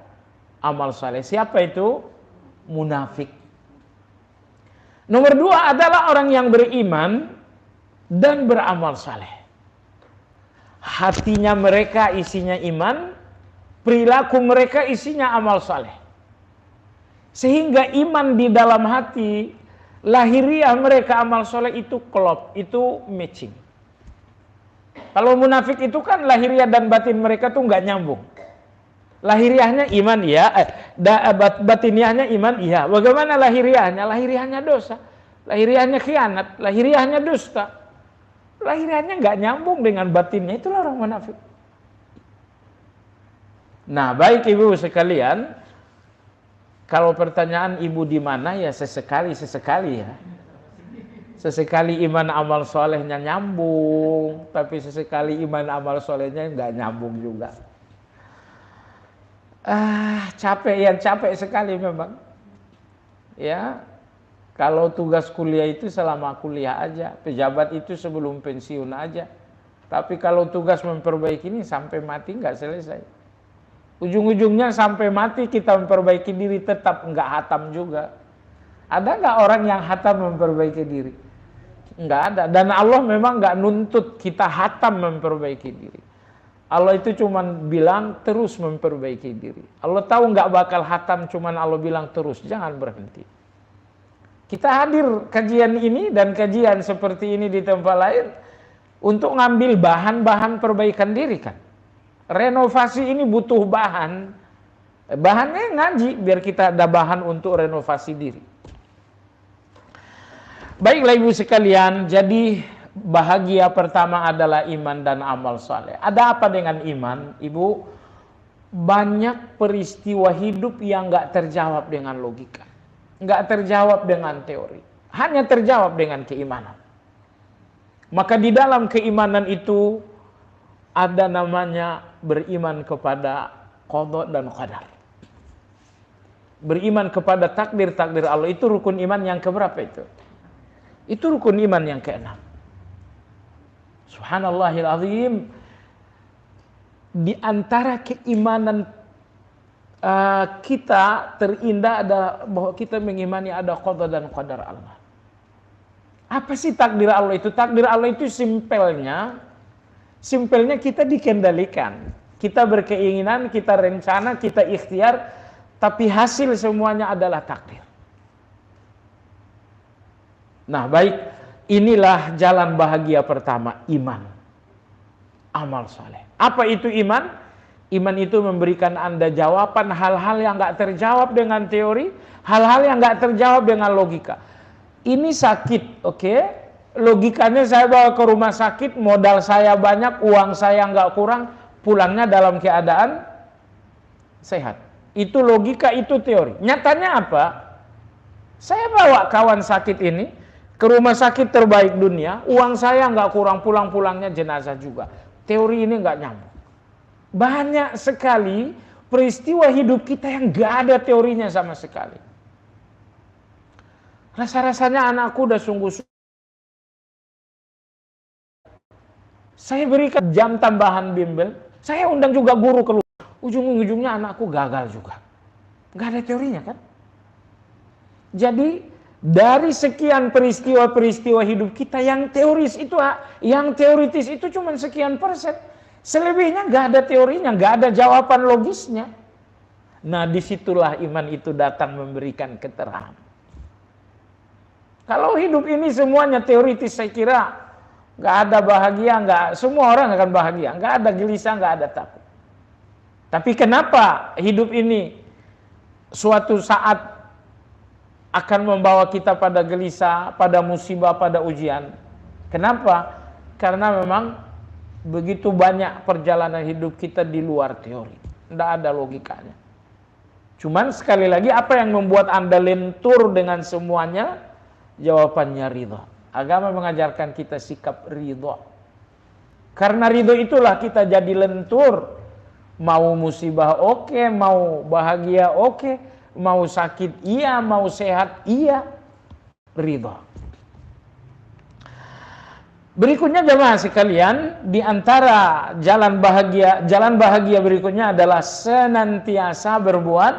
amal soleh. Siapa itu? Munafik. Nomor dua adalah orang yang beriman dan beramal saleh. Hatinya mereka isinya iman, perilaku mereka isinya amal saleh. Sehingga iman di dalam hati, lahiriah mereka amal saleh itu klop, itu matching. Kalau munafik itu kan lahiriah dan batin mereka tuh nggak nyambung. Lahiriahnya iman iya, batiniahnya iman iya. Bagaimana lahiriahnya? Lahiriahnya dosa, lahiriahnya khianat, lahiriahnya dusta. Lahiriahnya nggak nyambung dengan batinnya, itulah orang munafik. Nah, baik ibu sekalian, kalau pertanyaan ibu di mana ya sesekali ya. Sesekali iman amal solehnya nyambung, tapi sesekali iman amal solehnya nggak nyambung juga. Capek sekali memang. Ya, kalau tugas kuliah itu selama kuliah aja, pejabat itu sebelum pensiun aja. Tapi kalau tugas memperbaiki ini sampai mati nggak selesai. Ujung-ujungnya sampai mati kita memperbaiki diri tetap nggak hatam juga. Ada nggak orang yang hatam memperbaiki diri? Nggak ada. Dan Allah memang nggak nuntut kita hatam memperbaiki diri. Allah itu cuman bilang terus memperbaiki diri. Allah tahu nggak bakal hatam, cuman Allah bilang terus, jangan berhenti. Kita hadir kajian ini dan kajian seperti ini di tempat lain untuk ngambil bahan-bahan perbaikan diri kan. Renovasi ini butuh bahan. Bahannya ngaji biar kita ada bahan untuk renovasi diri. Baiklah ibu sekalian, jadi bahagia pertama adalah iman dan amal saleh. Ada apa dengan iman, ibu? Banyak peristiwa hidup yang nggak terjawab dengan logika, nggak terjawab dengan teori, hanya terjawab dengan keimanan. Maka di dalam keimanan itu ada namanya beriman kepada qada dan qadar. Beriman kepada takdir-takdir Allah, itu rukun iman yang keberapa itu? Itu rukun iman yang keenam. Subhanallahil azim, di antara keimanan kita terindah adalah bahwa kita mengimani ada qada dan qadar Allah. Apa sih takdir Allah itu? Takdir Allah itu simpelnya kita dikendalikan. Kita berkeinginan, kita rencana, kita ikhtiar, tapi hasil semuanya adalah takdir. Nah, baik. Inilah jalan bahagia pertama, iman, amal saleh. Apa itu iman? Iman itu memberikan Anda jawaban hal-hal yang nggak terjawab dengan teori, hal-hal yang nggak terjawab dengan logika. Ini sakit, oke? Logikanya saya bawa ke rumah sakit, modal saya banyak, uang saya nggak kurang, pulangnya dalam keadaan sehat. Itu logika, itu teori. Nyatanya apa? Saya bawa kawan sakit ini ke rumah sakit terbaik dunia, uang saya nggak kurang, pulang-pulangnya jenazah juga. Teori ini nggak nyambung. Banyak sekali peristiwa hidup kita yang nggak ada teorinya sama sekali. Rasa-rasanya anakku udah sungguh-sungguh. Saya berikan jam tambahan bimbel, saya undang juga guru keluar. Ujung-ujungnya anakku gagal juga. Nggak ada teorinya kan? Jadi dari sekian peristiwa-peristiwa hidup kita yang teoritis itu cuma sekian persen. Selebihnya nggak ada teorinya, nggak ada jawaban logisnya. Nah, disitulah iman itu datang memberikan keterangan. Kalau hidup ini semuanya teoritis, saya kira nggak ada bahagia, nggak, semua orang akan bahagia, nggak ada gelisah, nggak ada takut. Tapi kenapa hidup ini suatu saat akan membawa kita pada gelisah, pada musibah, pada ujian? Kenapa? Karena memang begitu banyak perjalanan hidup kita di luar teori, tidak ada logikanya. Cuman sekali lagi, apa yang membuat Anda lentur dengan semuanya? Jawabannya ridho. Agama mengajarkan kita sikap ridho. Karena ridho itulah kita jadi lentur. Mau musibah oke, mau bahagia oke, mau sakit iya, mau sehat iya, ridho. Berikutnya jemaah sekalian, di antara jalan bahagia berikutnya adalah senantiasa berbuat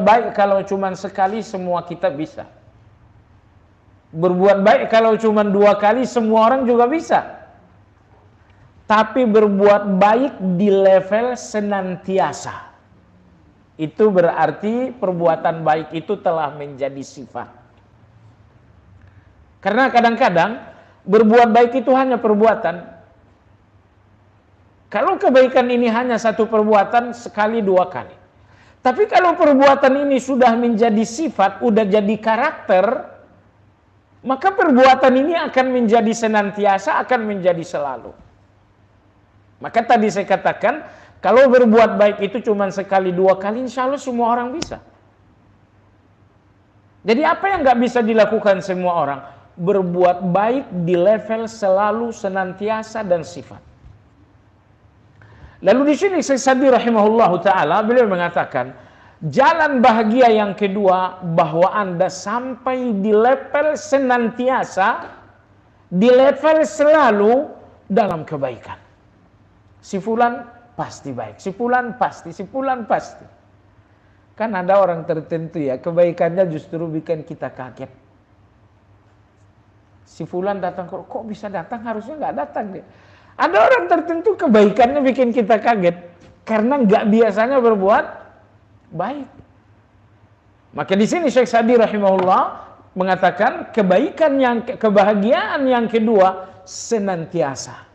baik. Kalau cuma sekali semua kita bisa. Berbuat baik kalau cuma 2 kali semua orang juga bisa. Tapi berbuat baik di level senantiasa, itu berarti perbuatan baik itu telah menjadi sifat. Karena kadang-kadang berbuat baik itu hanya perbuatan. Kalau kebaikan ini hanya satu perbuatan, sekali 2 kali. Tapi kalau perbuatan ini sudah menjadi sifat, udah jadi karakter, maka perbuatan ini akan menjadi senantiasa, akan menjadi selalu. Maka tadi saya katakan, kalau berbuat baik itu cuma sekali 2 kali, insya Allah semua orang bisa. Jadi apa yang nggak bisa dilakukan semua orang? Berbuat baik di level selalu, senantiasa, dan sifat. Lalu di sini Syekh Sa'di rahimahullahu ta'ala, beliau mengatakan, jalan bahagia yang kedua, bahwa Anda sampai di level senantiasa, di level selalu dalam kebaikan. Si fulan pasti baik, si fulan pasti, si fulan pasti. Kan ada orang tertentu ya, kebaikannya justru bikin kita kaget. Si fulan datang, kok bisa datang, harusnya nggak datang dia. Ada orang tertentu kebaikannya bikin kita kaget, karena nggak biasanya berbuat baik. Maka di sini Syekh Sa'di rahimahullah mengatakan kebahagiaan yang kedua senantiasa.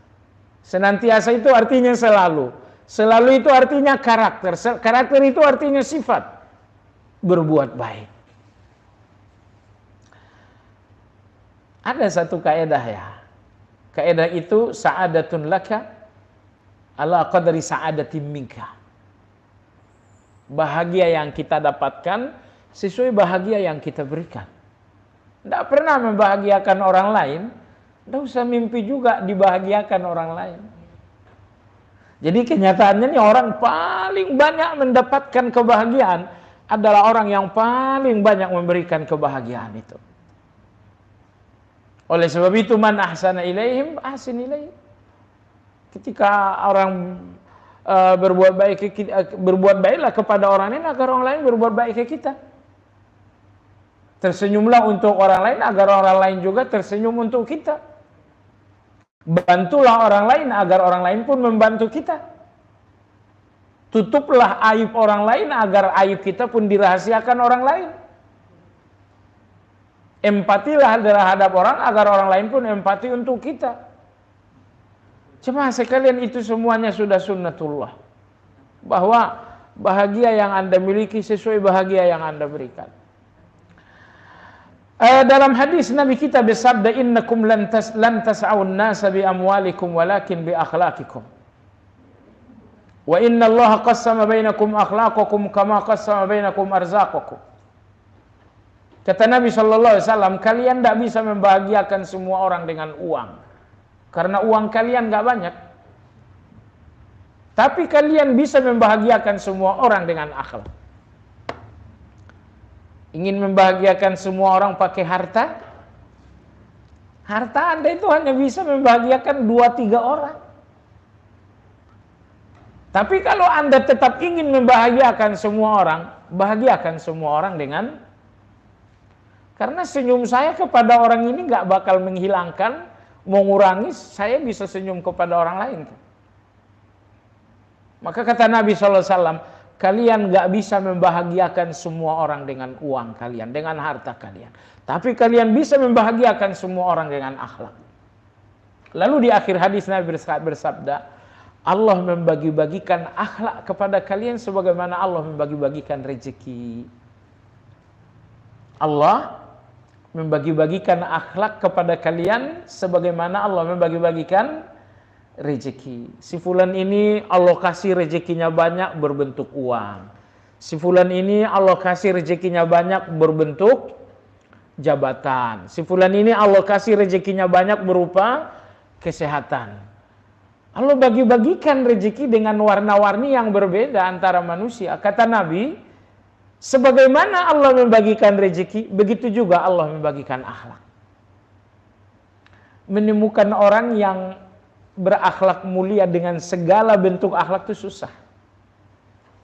Senantiasa itu artinya selalu. Selalu itu artinya karakter. Karakter itu artinya sifat. Berbuat baik. Ada satu kaedah ya. Kaedah itu sa'adatun laka ala qadri sa'adatin minka. Bahagia yang kita dapatkan sesuai bahagia yang kita berikan. Tidak pernah membahagiakan orang lain, tidak usah mimpi juga dibahagiakan orang lain. Jadi kenyataannya nih, orang paling banyak mendapatkan kebahagiaan adalah orang yang paling banyak memberikan kebahagiaan itu. Oleh sebab itu, man ahsana ilaihim ahsin ilaih. Ketika orang berbuat baiklah kepada orang lain agar orang lain berbuat baik ke kita. Tersenyumlah untuk orang lain agar orang lain juga tersenyum untuk kita. Bantulah orang lain agar orang lain pun membantu kita. Tutuplah aib orang lain agar aib kita pun dirahasiakan orang lain. Empatilah terhadap orang agar orang lain pun empati untuk kita. Cuma sekalian itu semuanya sudah sunnatullah. Bahwa bahagia yang Anda miliki sesuai bahagia yang Anda berikan. Dalam hadis Nabi kita bersabda, innakum lan tas'aun nasa bi amwalikum walakin bi akhlaqikum. Wa inna Allah qassama bainakum akhlaqakum kama qassama bainakum arzaqakum. Kata Nabi SAW, kalian tidak bisa membahagiakan semua orang dengan uang. Karena uang kalian nggak banyak. Tapi kalian bisa membahagiakan semua orang dengan akhlak. Ingin membahagiakan semua orang pakai harta? Harta Anda itu hanya bisa membahagiakan 2-3 orang. Tapi kalau Anda tetap ingin membahagiakan semua orang, bahagiakan semua orang dengan, karena senyum saya kepada orang ini nggak bakal menghilangkan, mengurangi saya bisa senyum kepada orang lain. Maka kata Nabi SAW, kalian nggak bisa membahagiakan semua orang dengan uang kalian, dengan harta kalian. Tapi kalian bisa membahagiakan semua orang dengan akhlak. Lalu di akhir hadis Nabi bersabda, Allah membagi-bagikan akhlak kepada kalian sebagaimana Allah membagi-bagikan rezeki. Allah membagi-bagikan akhlak kepada kalian sebagaimana Allah membagi-bagikan rezeki. Si fulan ini Allah kasih rezekinya banyak berbentuk uang. Si fulan ini Allah kasih rezekinya banyak berbentuk jabatan. Si fulan ini Allah kasih rezekinya banyak berupa kesehatan. Allah bagi-bagikan rezeki dengan warna-warni yang berbeda antara manusia. Kata Nabi, sebagaimana Allah membagikan rezeki, begitu juga Allah membagikan akhlak. Menemukan orang yang berakhlak mulia dengan segala bentuk akhlak itu susah.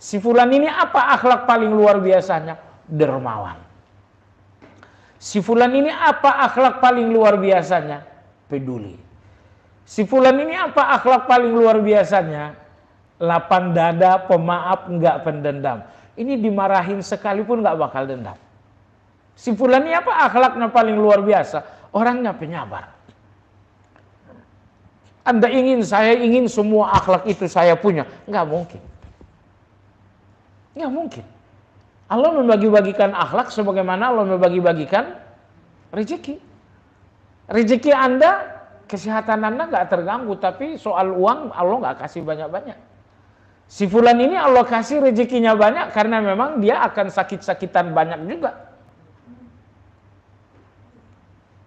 Si fulan ini apa akhlak paling luar biasanya? Dermawan. Si fulan ini apa akhlak paling luar biasanya? Peduli. Si fulan ini apa akhlak paling luar biasanya? Lapang dada, pemaaf, enggak pendendam. Ini dimarahin sekalipun enggak bakal dendam. Si fulan ini apa akhlaknya paling luar biasa? Orangnya penyabar. Anda ingin, saya ingin semua akhlak itu saya punya. Enggak mungkin. Enggak mungkin. Allah membagi-bagikan akhlak sebagaimana Allah membagi-bagikan rezeki. Rezeki Anda, kesehatan Anda enggak terganggu, tapi soal uang Allah enggak kasih banyak-banyak. Si fulan ini Allah kasih rezekinya banyak karena memang dia akan sakit-sakitan banyak juga.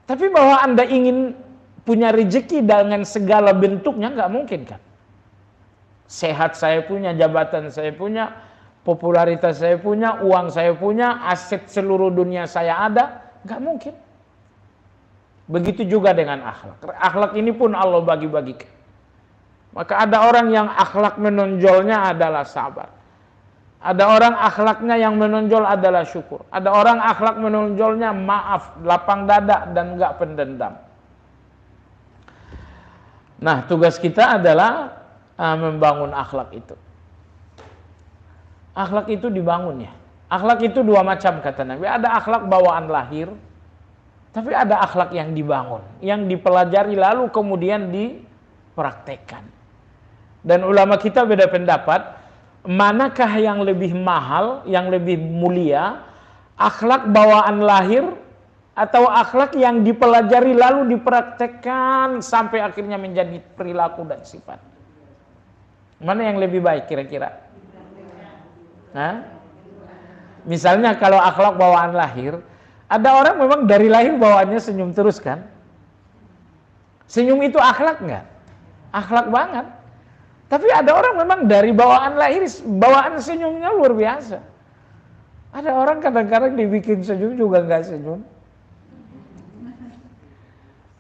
Tapi bahwa Anda ingin punya rezeki dengan segala bentuknya nggak mungkin kan? Sehat saya punya, jabatan saya punya, popularitas saya punya, uang saya punya, aset seluruh dunia saya ada, nggak mungkin. Begitu juga dengan akhlak. Akhlak ini pun Allah bagi-bagikan. Maka ada orang yang akhlak menonjolnya adalah sabar. Ada orang akhlaknya yang menonjol adalah syukur. Ada orang akhlak menonjolnya maaf, lapang dada, dan enggak pendendam. Nah, tugas kita adalah membangun akhlak itu. Akhlak itu dibangun ya. Akhlak itu dua macam kata Nabi. Ada akhlak bawaan lahir, tapi ada akhlak yang dibangun, yang dipelajari lalu kemudian dipraktekkan. Dan ulama kita beda pendapat, manakah yang lebih mahal, yang lebih mulia, akhlak bawaan lahir atau akhlak yang dipelajari lalu dipraktekkan sampai akhirnya menjadi perilaku dan sifat? Mana yang lebih baik kira-kira? Nah, misalnya kalau akhlak bawaan lahir, ada orang memang dari lahir bawaannya senyum terus kan? Senyum itu akhlak nggak? Akhlak banget. Tapi ada orang memang dari bawaan lahir, bawaan senyumnya luar biasa. Ada orang kadang-kadang dibikin senyum juga nggak senyum.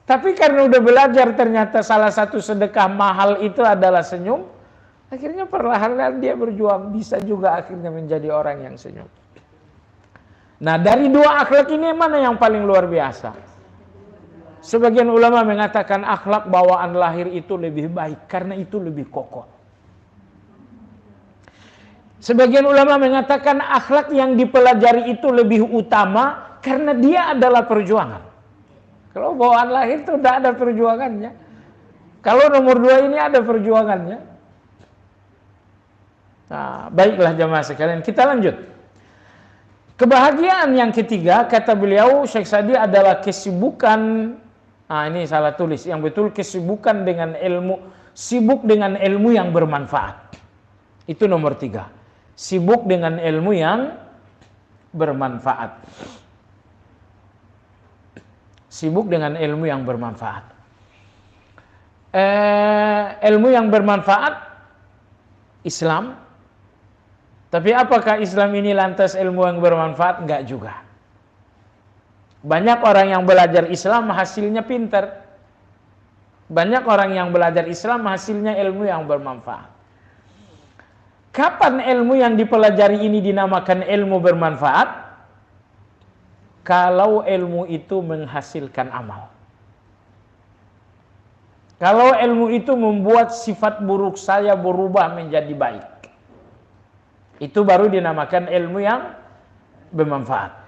Tapi karena udah belajar ternyata salah satu sedekah mahal itu adalah senyum, akhirnya perlahan-lahan dia berjuang, bisa juga akhirnya menjadi orang yang senyum. Nah, dari dua akhlak ini mana yang paling luar biasa? Sebagian ulama mengatakan akhlak bawaan lahir itu lebih baik karena itu lebih kokoh. Sebagian ulama mengatakan akhlak yang dipelajari itu lebih utama karena dia adalah perjuangan. Kalau bawaan lahir itu tidak ada perjuangannya. Kalau nomor dua ini ada perjuangannya. Nah, baiklah jamaah sekalian, kita lanjut. Kebahagiaan yang ketiga, kata beliau Syekh Sa'di, adalah kesibukan. Nah, ini salah tulis. Yang betul kesibukan dengan ilmu, sibuk dengan ilmu yang bermanfaat. Itu nomor 3. Sibuk dengan ilmu yang bermanfaat. Sibuk dengan ilmu yang bermanfaat. Ilmu yang bermanfaat Islam. Tapi apakah Islam ini lantas ilmu yang bermanfaat? Enggak juga. Banyak orang yang belajar Islam hasilnya pintar. Banyak orang yang belajar Islam hasilnya ilmu yang bermanfaat. Kapan ilmu yang dipelajari ini dinamakan ilmu bermanfaat? Kalau ilmu itu menghasilkan amal. Kalau ilmu itu membuat sifat buruk saya berubah menjadi baik. Itu baru dinamakan ilmu yang bermanfaat.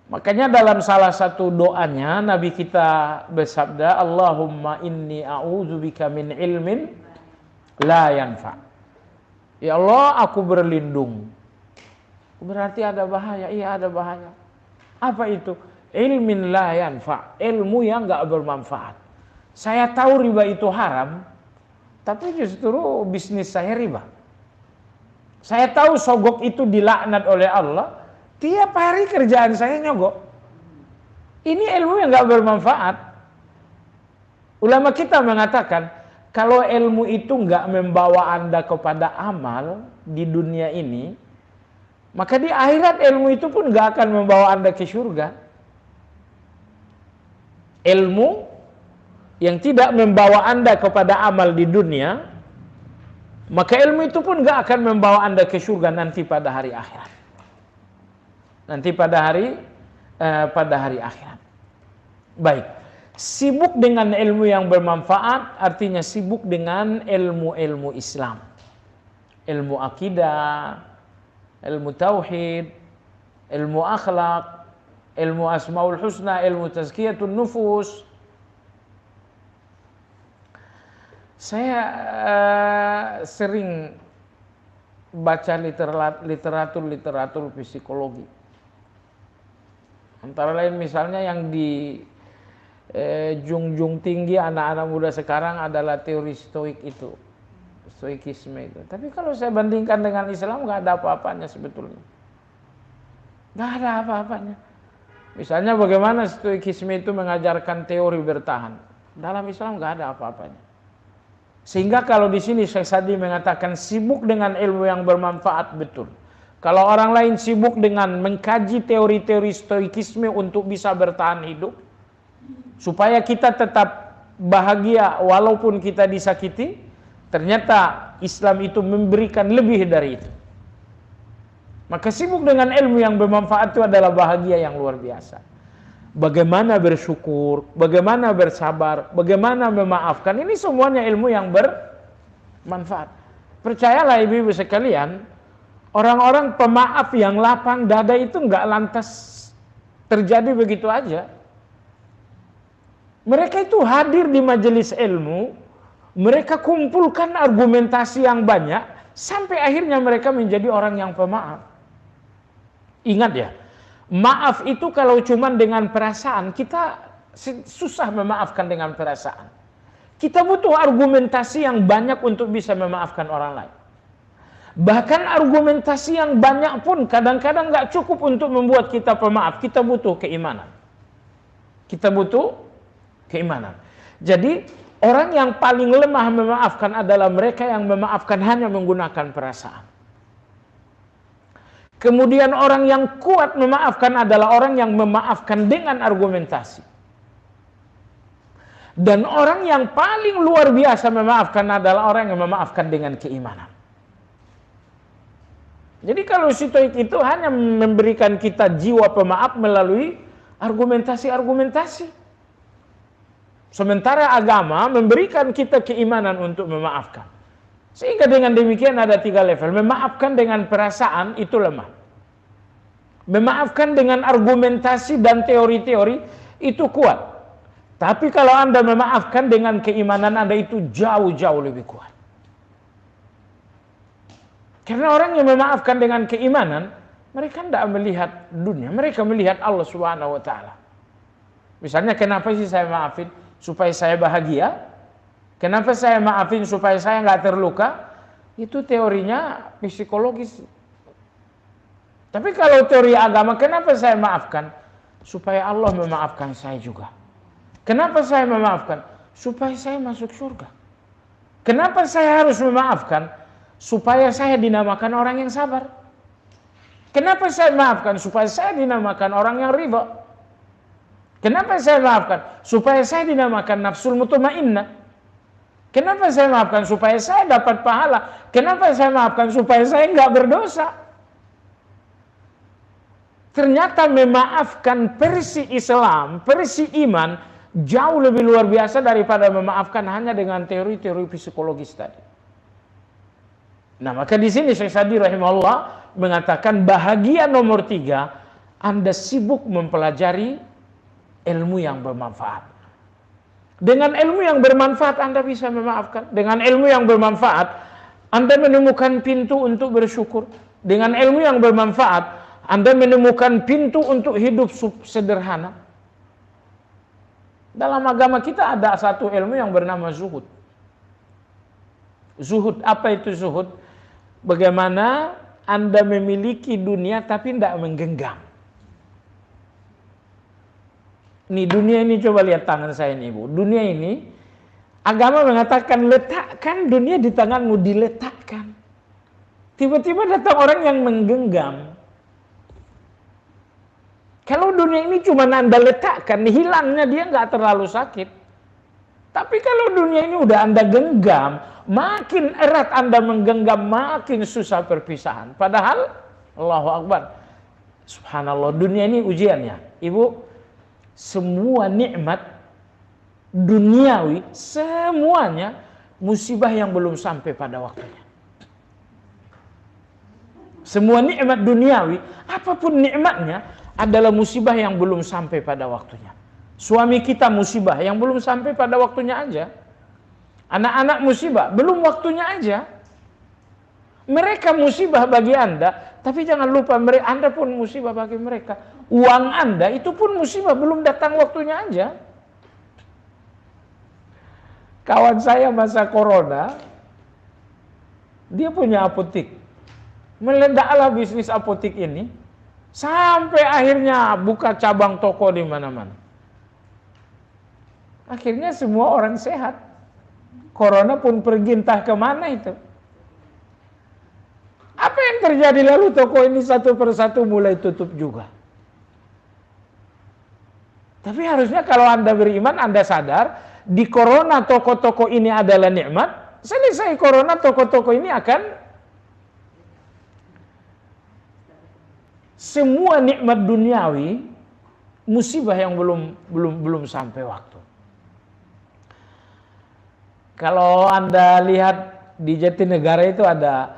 Makanya dalam salah satu doanya Nabi kita bersabda, Allahumma inni a'udzubika min ilmin la yanfa. Ya Allah, aku berlindung. Berarti ada bahaya. Iya, ada bahaya. Apa itu? Ilmin la yanfa, ilmu yang enggak bermanfaat. Saya tahu riba itu haram, tapi justru bisnis saya riba. Saya tahu sogok itu dilaknat oleh Allah, tiap hari kerjaan saya nyogok. Ini ilmu yang enggak bermanfaat. Ulama kita mengatakan, kalau ilmu itu enggak membawa Anda kepada amal di dunia ini, maka di akhirat ilmu itu pun enggak akan membawa Anda ke surga. Ilmu yang tidak membawa Anda kepada amal di dunia, maka ilmu itu pun enggak akan membawa Anda ke surga nanti pada hari akhirat. Nanti pada hari akhirat. Baik. Sibuk dengan ilmu yang bermanfaat artinya sibuk dengan ilmu-ilmu Islam. Ilmu akidah, ilmu tauhid, ilmu akhlak, ilmu asmaul husna, ilmu tazkiyatun nufus. Saya sering baca literatur psikologi. Antara lain misalnya yang di junjung tinggi anak-anak muda sekarang adalah teori stoik itu, stoikisme itu. Tapi kalau saya bandingkan dengan Islam nggak ada apa-apanya sebetulnya. Nggak ada apa-apanya. Misalnya bagaimana stoikisme itu mengajarkan teori bertahan. Dalam Islam nggak ada apa-apanya. Sehingga kalau di sini Syekh Sa'di mengatakan sibuk dengan ilmu yang bermanfaat, betul. Kalau orang lain sibuk dengan mengkaji teori-teori stoikisme untuk bisa bertahan hidup, supaya kita tetap bahagia walaupun kita disakiti, ternyata Islam itu memberikan lebih dari itu. Maka sibuk dengan ilmu yang bermanfaat itu adalah bahagia yang luar biasa. Bagaimana bersyukur, bagaimana bersabar, bagaimana memaafkan, ini semuanya ilmu yang bermanfaat. Percayalah ibu-ibu sekalian, orang-orang pemaaf yang lapang dada itu enggak lantas terjadi begitu aja. Mereka itu hadir di majelis ilmu, mereka kumpulkan argumentasi yang banyak, sampai akhirnya mereka menjadi orang yang pemaaf. Ingat ya, maaf itu kalau cuma dengan perasaan, kita susah memaafkan dengan perasaan. Kita butuh argumentasi yang banyak untuk bisa memaafkan orang lain. Bahkan argumentasi yang banyak pun kadang-kadang nggak cukup untuk membuat kita pemaaf. Kita butuh keimanan. Kita butuh keimanan. Jadi orang yang paling lemah memaafkan adalah mereka yang memaafkan hanya menggunakan perasaan. Kemudian orang yang kuat memaafkan adalah orang yang memaafkan dengan argumentasi. Dan orang yang paling luar biasa memaafkan adalah orang yang memaafkan dengan keimanan. Jadi kalau stoik itu hanya memberikan kita jiwa pemaaf melalui argumentasi-argumentasi. Sementara agama memberikan kita keimanan untuk memaafkan. Sehingga dengan demikian ada 3 level. Memaafkan dengan perasaan itu lemah. Memaafkan dengan argumentasi dan teori-teori itu kuat. Tapi kalau Anda memaafkan dengan keimanan Anda itu jauh-jauh lebih kuat. Karena orang yang memaafkan dengan keimanan, mereka tidak melihat dunia, mereka melihat Allah Subhanahu wa taala. Misalnya, kenapa sih saya maafin? Supaya saya bahagia. Kenapa saya maafin? Supaya saya nggak terluka. Itu teorinya psikologis. Tapi kalau teori agama, kenapa saya maafkan? Supaya Allah memaafkan saya juga. Kenapa saya memaafkan? Supaya saya masuk surga. Kenapa saya harus memaafkan? Supaya saya dinamakan orang yang sabar. Kenapa saya maafkan? Supaya saya dinamakan orang yang riba. Kenapa saya maafkan? Supaya saya dinamakan nafsul mutmainnah. Kenapa saya maafkan? Supaya saya dapat pahala. Kenapa saya maafkan? Supaya saya enggak berdosa. Ternyata memaafkan versi Islam, versi iman, jauh lebih luar biasa daripada memaafkan hanya dengan teori-teori psikologis tadi. Nah, maka di sini Syekh Sa'di rahimahullah mengatakan bahagia nomor 3, Anda sibuk mempelajari ilmu yang bermanfaat. Dengan ilmu yang bermanfaat Anda bisa memaafkan. Dengan ilmu yang bermanfaat Anda menemukan pintu untuk bersyukur. Dengan ilmu yang bermanfaat Anda menemukan pintu untuk hidup sederhana. Dalam agama kita ada satu ilmu yang bernama zuhud. Zuhud, apa itu zuhud? Bagaimana Anda memiliki dunia tapi tidak menggenggam. Nih dunia ini, coba lihat tangan saya ini Ibu. Dunia ini, agama mengatakan letakkan dunia di tanganmu, diletakkan. Tiba-tiba datang orang yang menggenggam. Kalau dunia ini cuma Anda letakkan, hilangnya dia nggak terlalu sakit. Tapi kalau dunia ini udah Anda genggam, makin erat Anda menggenggam, makin susah perpisahan. Padahal, Allahu Akbar, subhanallah, dunia ini ujiannya. Ibu, semua nikmat duniawi, semuanya musibah yang belum sampai pada waktunya. Semua nikmat duniawi, apapun nikmatnya, adalah musibah yang belum sampai pada waktunya. Suami kita musibah yang belum sampai pada waktunya aja. Anak-anak musibah, belum waktunya aja. Mereka musibah bagi Anda, tapi jangan lupa Anda pun musibah bagi mereka. Uang Anda itu pun musibah, belum datang waktunya aja. Kawan saya masa corona, dia punya apotik. Meledaklah bisnis apotik ini, sampai akhirnya buka cabang toko di mana-mana. Akhirnya semua orang sehat. Corona pun pergi entah kemana itu. Apa yang terjadi lalu toko ini satu persatu mulai tutup juga. Tapi harusnya kalau Anda beriman, Anda sadar, di corona toko-toko ini adalah nikmat. Selesai corona, toko-toko ini akan semua nikmat duniawi, musibah yang belum sampai waktu. Kalau Anda lihat di Jatinegara itu ada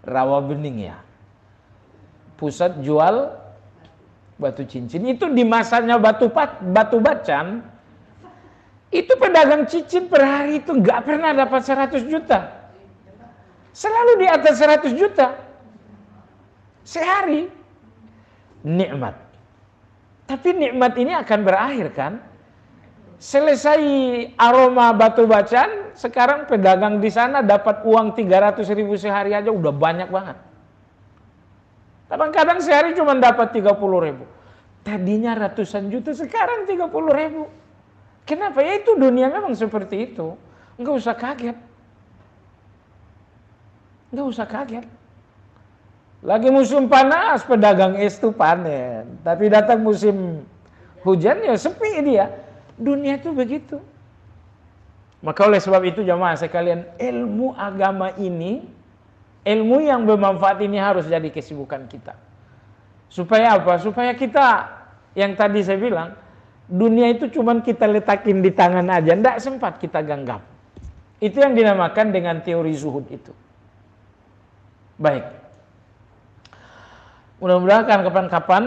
Rawa Bening ya, pusat jual batu cincin. Itu di masanya batu bacan, itu pedagang cincin per hari itu nggak pernah dapat 100 juta. Selalu di atas 100 juta sehari. Nikmat. Tapi nikmat ini akan berakhir kan? Selesai aroma batu bacan, sekarang pedagang di sana dapat uang 300.000 sehari aja udah banyak banget. Kadang-kadang sehari cuma dapat 30.000. Tadinya ratusan juta, sekarang 30.000. Kenapa? Ya itu dunia memang seperti itu. Enggak usah kaget. Enggak usah kaget. Lagi musim panas, pedagang es itu panen. Tapi datang musim hujan ya sepi dia. Dunia itu begitu. Maka oleh sebab itu jamaah sekalian, ilmu agama ini, ilmu yang bermanfaat ini harus jadi kesibukan kita. Supaya apa? Supaya kita, yang tadi saya bilang, dunia itu cuman kita letakin di tangan aja, tidak sempat kita genggam. Itu yang dinamakan dengan teori zuhud itu. Baik. Mudah-mudahan kapan-kapan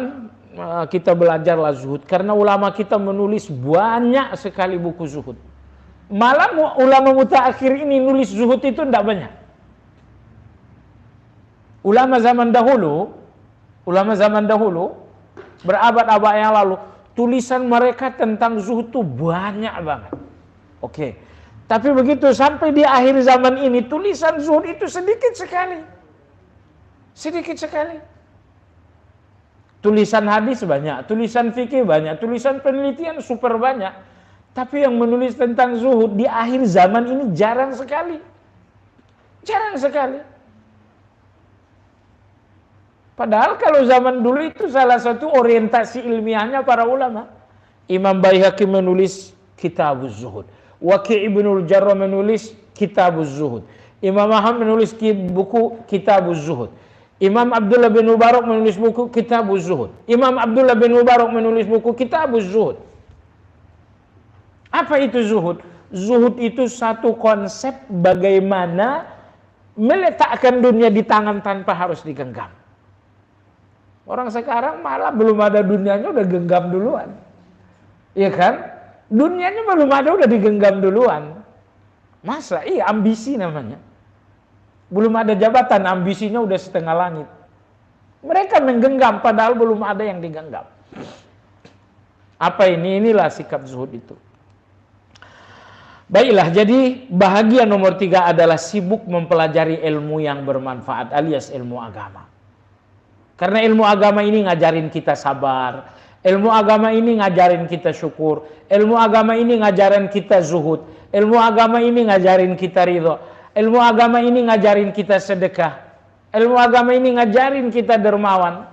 kita belajarlah zuhud, karena ulama kita menulis banyak sekali buku zuhud. Malah ulama mutaakhir ini nulis zuhud itu tidak banyak. Ulama zaman dahulu, berabad-abad yang lalu, tulisan mereka tentang zuhud itu banyak banget. Oke. Tapi begitu sampai di akhir zaman ini, tulisan zuhud itu sedikit sekali. Sedikit sekali. Tulisan hadis banyak, tulisan fikih banyak, tulisan penelitian super banyak. Tapi yang menulis tentang zuhud di akhir zaman ini jarang sekali. Jarang sekali. Padahal kalau zaman dulu itu salah satu orientasi ilmiahnya para ulama. Imam Baihaqi menulis Kitabuz Zuhud. Waqi' Ibnul Jarrah menulis Kitabuz Zuhud. Imam Ahmad menulis buku Kitabuz Zuhud. Imam Abdullah bin Mubarak menulis buku Kitabuz Zuhud. Imam Abdullah bin Mubarak menulis buku Kitabuz Zuhud. Apa itu zuhud? Zuhud itu satu konsep bagaimana meletakkan dunia di tangan tanpa harus digenggam. Orang sekarang malah belum ada dunianya udah genggam duluan. Iya kan? Dunianya belum ada udah digenggam duluan. Masa? Iya, ambisi namanya. Belum ada jabatan, ambisinya udah setengah langit. Mereka menggenggam padahal belum ada yang digenggam. Apa ini? Inilah sikap zuhud itu. Baiklah, jadi bahagia nomor 3 adalah sibuk mempelajari ilmu yang bermanfaat alias ilmu agama. Karena ilmu agama ini ngajarin kita sabar, ilmu agama ini ngajarin kita syukur, ilmu agama ini ngajarin kita zuhud, ilmu agama ini ngajarin kita ridho, ilmu agama ini ngajarin kita sedekah, ilmu agama ini ngajarin kita dermawan,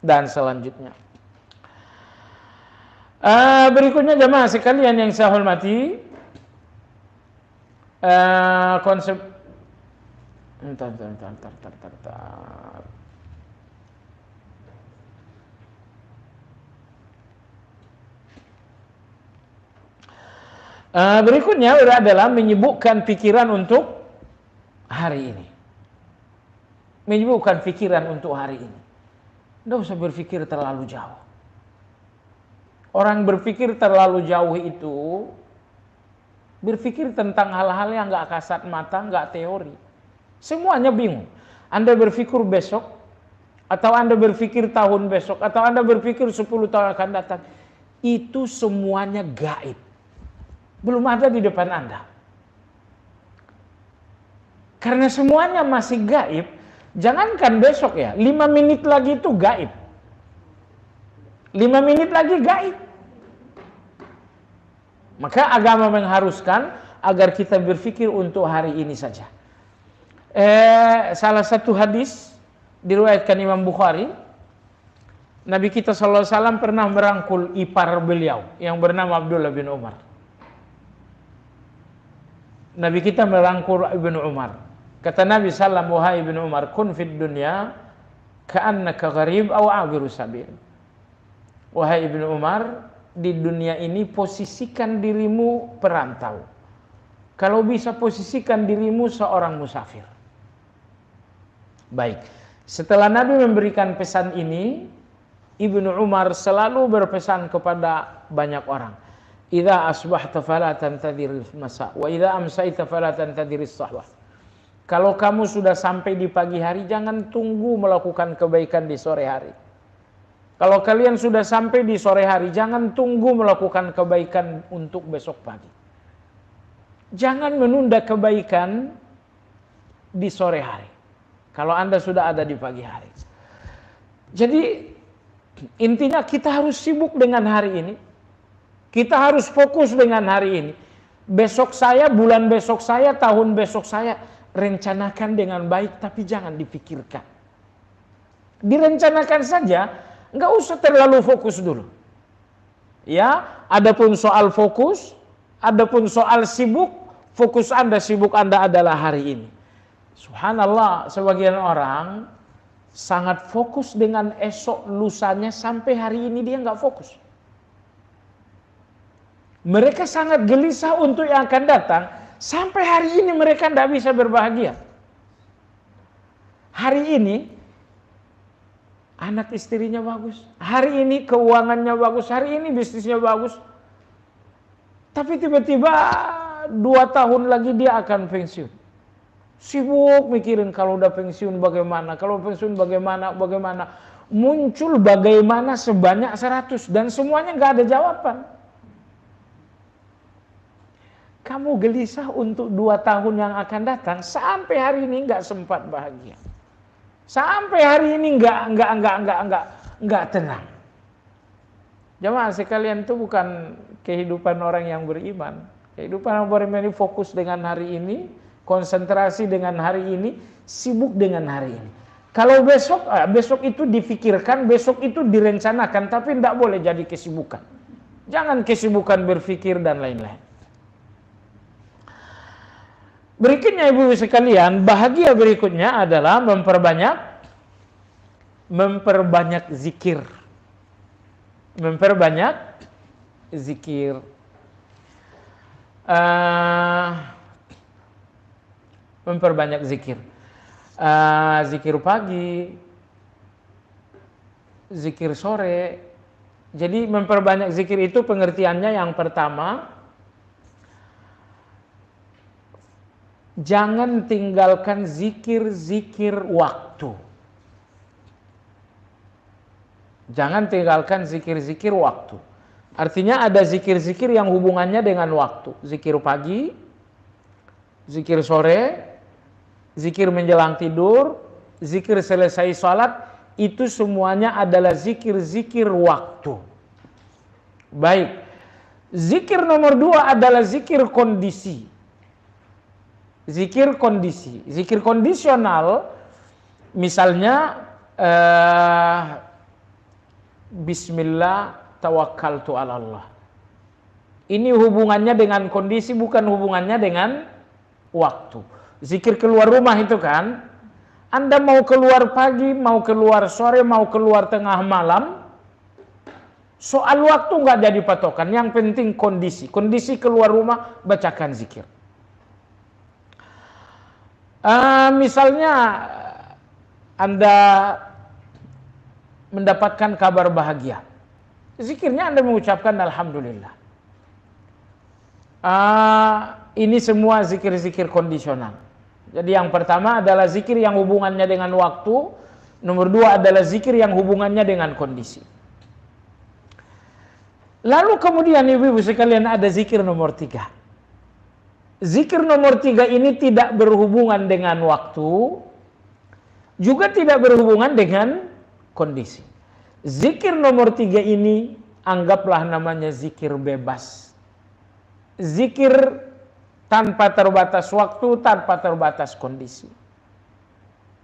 dan selanjutnya. Berikutnya jemaah sekalian yang saya hormati, konsep berikutnya adalah menyibukkan pikiran untuk hari ini. Menyibukkan pikiran untuk hari ini. Tidak usah berpikir terlalu jauh. Orang berpikir terlalu jauh itu berpikir tentang hal-hal yang nggak kasat mata, nggak teori. Semuanya bingung. Anda berpikir besok, atau Anda berpikir tahun besok, atau Anda berpikir 10 tahun akan datang. Itu semuanya gaib. Belum ada di depan Anda. Karena semuanya masih gaib, jangankan besok ya, 5 menit lagi itu gaib. 5 menit lagi gaib. Maka agama mengharuskan agar kita berpikir untuk hari ini saja. Salah satu hadis diriwayatkan Imam Bukhari, Nabi kita SAW pernah merangkul ipar beliau yang bernama Abdullah bin Umar. Nabi kita merangkul Ibnu Umar. Kata Nabi SAW, wahai Ibnu Umar, kun fid dunya ka'annaka gharib aw abiru sabil. Wahai Ibnu Umar, di dunia ini posisikan dirimu perantau. Kalau bisa posisikan dirimu seorang musafir. Baik, setelah Nabi memberikan pesan ini, Ibnu Umar selalu berpesan kepada banyak orang. Idza asbahta fala tantadhiril masa wa idza amsayta fala tantadhiris sahwa. Kalau kamu sudah sampai di pagi hari, jangan tunggu melakukan kebaikan di sore hari. Kalau kalian sudah sampai di sore hari, jangan tunggu melakukan kebaikan untuk besok pagi. Jangan menunda kebaikan di sore hari, kalau Anda sudah ada di pagi hari. Jadi intinya kita harus sibuk dengan hari ini. Kita harus fokus dengan hari ini. Besok saya, bulan besok saya, tahun besok saya, rencanakan dengan baik, tapi jangan dipikirkan. Direncanakan saja, nggak usah terlalu fokus dulu. Ya, adapun soal fokus, adapun soal sibuk, fokus Anda, sibuk Anda adalah hari ini. Subhanallah, sebagian orang sangat fokus dengan esok lusanya, sampai hari ini dia nggak fokus. Mereka sangat gelisah untuk yang akan datang, sampai hari ini mereka tidak bisa berbahagia. Hari ini anak istrinya bagus, hari ini keuangannya bagus, hari ini bisnisnya bagus. Tapi tiba-tiba 2 tahun lagi dia akan pensiun. Sibuk mikirin kalau udah pensiun bagaimana, kalau pensiun bagaimana. Muncul bagaimana sebanyak 100 dan semuanya nggak ada jawaban. Kamu gelisah untuk 2 tahun yang akan datang, sampai hari ini nggak sempat bahagia. Sampai hari ini nggak tenang. Jemaah sekalian, itu bukan kehidupan orang yang beriman. Kehidupan orang beriman ini fokus dengan hari ini, konsentrasi dengan hari ini, sibuk dengan hari ini. Kalau besok itu difikirkan, besok itu direncanakan, tapi tidak boleh jadi kesibukan. Jangan kesibukan berpikir dan lain-lain. Berikutnya ibu sekalian, bahagia berikutnya adalah memperbanyak zikir. Memperbanyak zikir. memperbanyak zikir. Zikir pagi, zikir sore. Jadi memperbanyak zikir itu pengertiannya yang pertama, jangan tinggalkan zikir-zikir waktu. Jangan tinggalkan zikir-zikir waktu. Artinya ada zikir-zikir yang hubungannya dengan waktu. Zikir pagi, zikir sore, zikir menjelang tidur, zikir selesai sholat, itu semuanya adalah zikir-zikir waktu. Baik. Zikir nomor 2 adalah zikir kondisi. Zikir kondisi. Zikir kondisional, misalnya Bismillah tawakkaltu ala Allah. Ini hubungannya dengan kondisi, bukan hubungannya dengan waktu. Zikir keluar rumah itu kan, Anda mau keluar pagi, mau keluar sore, mau keluar tengah malam, soal waktu nggak jadi patokan. Yang penting kondisi. Kondisi keluar rumah, bacakan zikir. Misalnya Anda mendapatkan kabar bahagia, zikirnya Anda mengucapkan Alhamdulillah. Ini semua zikir-zikir kondisional. Jadi yang pertama adalah zikir yang hubungannya dengan waktu. Nomor 2 adalah zikir yang hubungannya dengan kondisi. Lalu kemudian ibu-ibu sekalian ada zikir nomor 3. Zikir nomor 3 ini tidak berhubungan dengan waktu, juga tidak berhubungan dengan kondisi. Zikir nomor 3 ini anggaplah namanya zikir bebas. Zikir tanpa terbatas waktu, tanpa terbatas kondisi.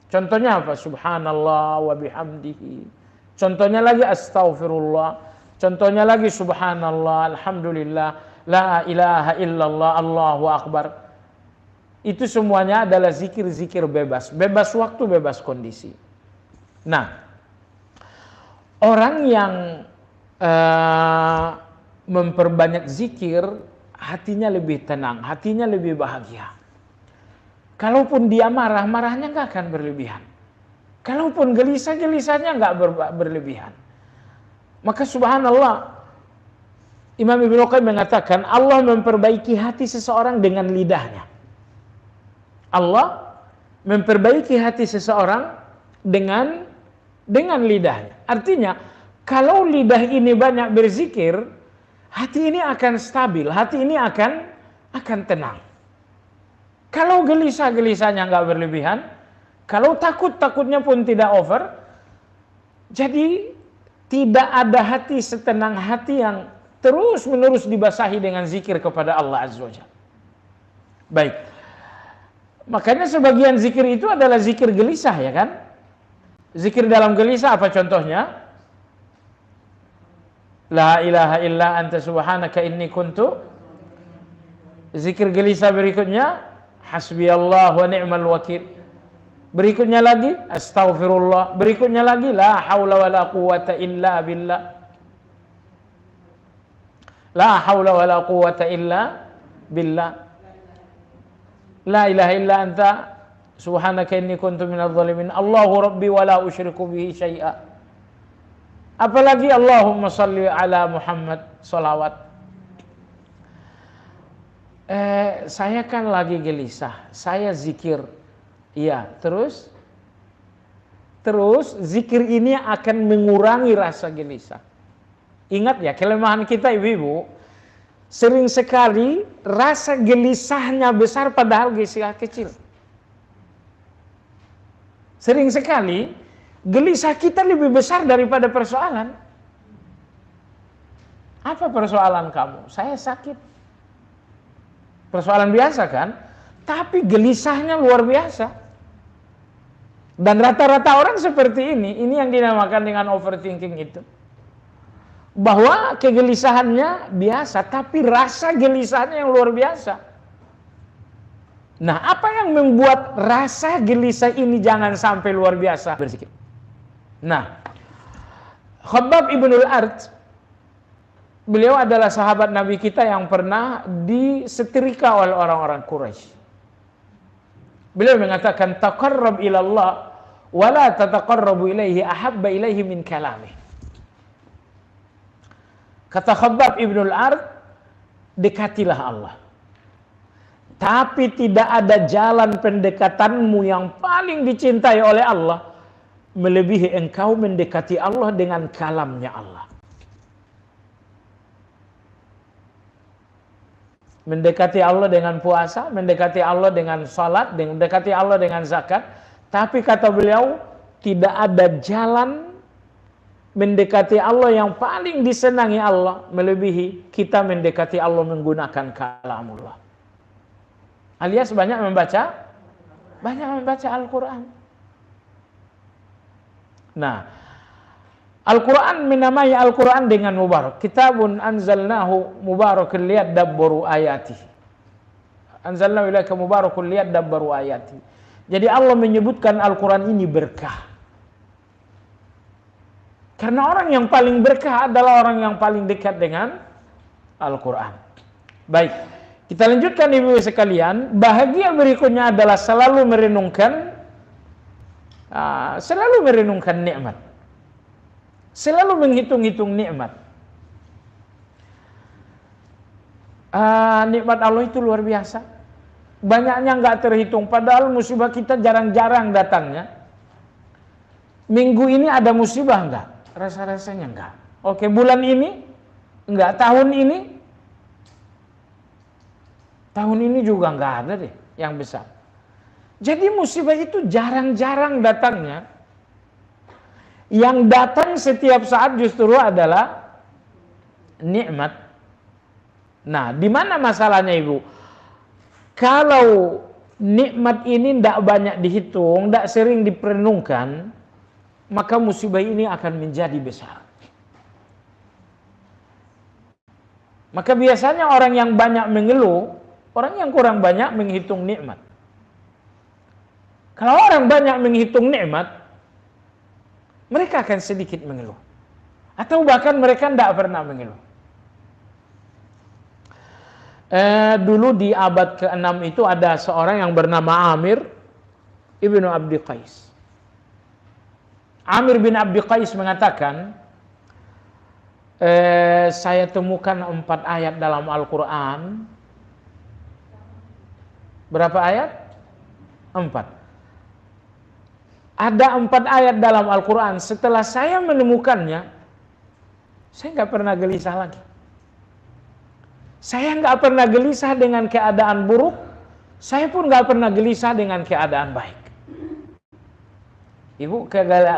Contohnya apa? Subhanallah wa bihamdihi. Contohnya lagi astaghfirullah. Contohnya lagi subhanallah, alhamdulillah, la ilaha illallah, Allahu akbar. Itu semuanya adalah zikir-zikir bebas. Bebas waktu, bebas kondisi. Nah, orang yang memperbanyak zikir, hatinya lebih tenang, hatinya lebih bahagia. Kalaupun dia marah, marahnya nggak akan berlebihan. Kalaupun gelisah, gelisahnya nggak berlebihan. Maka subhanallah, Imam Ibnu Qayyim mengatakan Allah memperbaiki hati seseorang dengan lidahnya. Allah memperbaiki hati seseorang dengan lidahnya. Artinya, kalau lidah ini banyak berzikir, hati ini akan stabil, hati ini akan tenang. Kalau gelisah-gelisahnya nggak berlebihan, kalau takutnya pun tidak over, jadi tidak ada hati setenang hati yang terus-menerus dibasahi dengan zikir kepada Allah Azza wa Jalla. Baik. Makanya sebagian zikir itu adalah zikir gelisah, ya kan? Zikir dalam gelisah apa contohnya? La ilaha illa anta subhanaka inni kuntu. Zikir gelisah berikutnya hasbiyallah wa ni'mal wakil. Berikutnya lagi astaghfirullah. Berikutnya lagi la haula wa la quwata illa billah. La haula wa la quwata illa billah. La ilaha illa anta subhanaka inni kuntu minadh dhalimin. Allahu rabbi wa la usyriku bihi syai'a. Apalagi Allahumma salli ala Muhammad, salawat. Saya kan lagi gelisah, saya zikir. Iya, terus zikir ini akan mengurangi rasa gelisah. Ingat ya, kelemahan kita ibu-ibu, sering sekali rasa gelisahnya besar padahal gelisah kecil. Sering sekali gelisah kita lebih besar daripada persoalan. Apa persoalan kamu? Saya sakit. Persoalan biasa kan? Tapi gelisahnya luar biasa. Dan rata-rata orang seperti ini yang dinamakan dengan overthinking itu. Bahwa kegelisahannya biasa, tapi rasa gelisahnya yang luar biasa. Nah, apa yang membuat rasa gelisah ini jangan sampai luar biasa? Berzikir. Nah, Khabbab ibnul Arat, beliau adalah sahabat Nabi kita yang pernah disetrika oleh orang-orang Quraisy. Beliau mengatakan taqarrab ila Allah wa la tataqarrabu ilaihi ahabba ilaihi min kalamih. Kata Khabbab Ibnul Ard, dekatilah Allah. Tapi tidak ada jalan pendekatanmu yang paling dicintai oleh Allah melebihi engkau mendekati Allah dengan kalamnya Allah. Mendekati Allah dengan puasa, mendekati Allah dengan salat, mendekati Allah dengan zakat. Tapi kata beliau, tidak ada jalan mendekati Allah yang paling disenangi Allah melebihi kita mendekati Allah menggunakan kalamullah. Alias banyak membaca Al-Quran. Nah, Al-Quran menamai Al-Quran dengan mubarak. Kitabun anzalnahu mubarakun liyadabbaru ayati. Anzalnahu ilaika mubarakun liyadabbaru ayati. Jadi Allah menyebutkan Al-Quran ini berkah. Karena orang yang paling berkah adalah orang yang paling dekat dengan Al-Quran. Baik, kita lanjutkan ibu sekalian. Bahagia berikutnya adalah selalu merenungkan nikmat. Selalu menghitung-hitung nikmat. Nikmat Allah itu luar biasa. Banyaknya nggak terhitung. Padahal musibah kita jarang-jarang datangnya. Minggu ini ada musibah nggak? Rasa-rasanya nggak. Oke, bulan ini nggak. Tahun ini juga nggak ada deh yang besar. Jadi musibah itu jarang-jarang datangnya. Yang datang setiap saat justru adalah nikmat. Nah, di mana masalahnya ibu? Kalau nikmat ini tidak banyak dihitung, tidak sering diperenungkan, maka musibah ini akan menjadi besar. Maka biasanya orang yang banyak mengeluh, orang yang kurang banyak menghitung nikmat. Kalau orang banyak menghitung nikmat, mereka akan sedikit mengeluh. Atau bahkan mereka tidak pernah mengeluh. Dulu di abad ke-6 itu ada seorang yang bernama Amir ibnu Abdi Qais. Amir bin Abdi Qais mengatakan, saya temukan 4 ayat dalam Al-Quran. Berapa ayat? 4. Ada 4 ayat dalam Al-Quran. Setelah saya menemukannya, saya nggak pernah gelisah lagi. Saya nggak pernah gelisah dengan keadaan buruk. Saya pun nggak pernah gelisah dengan keadaan baik. Ibu,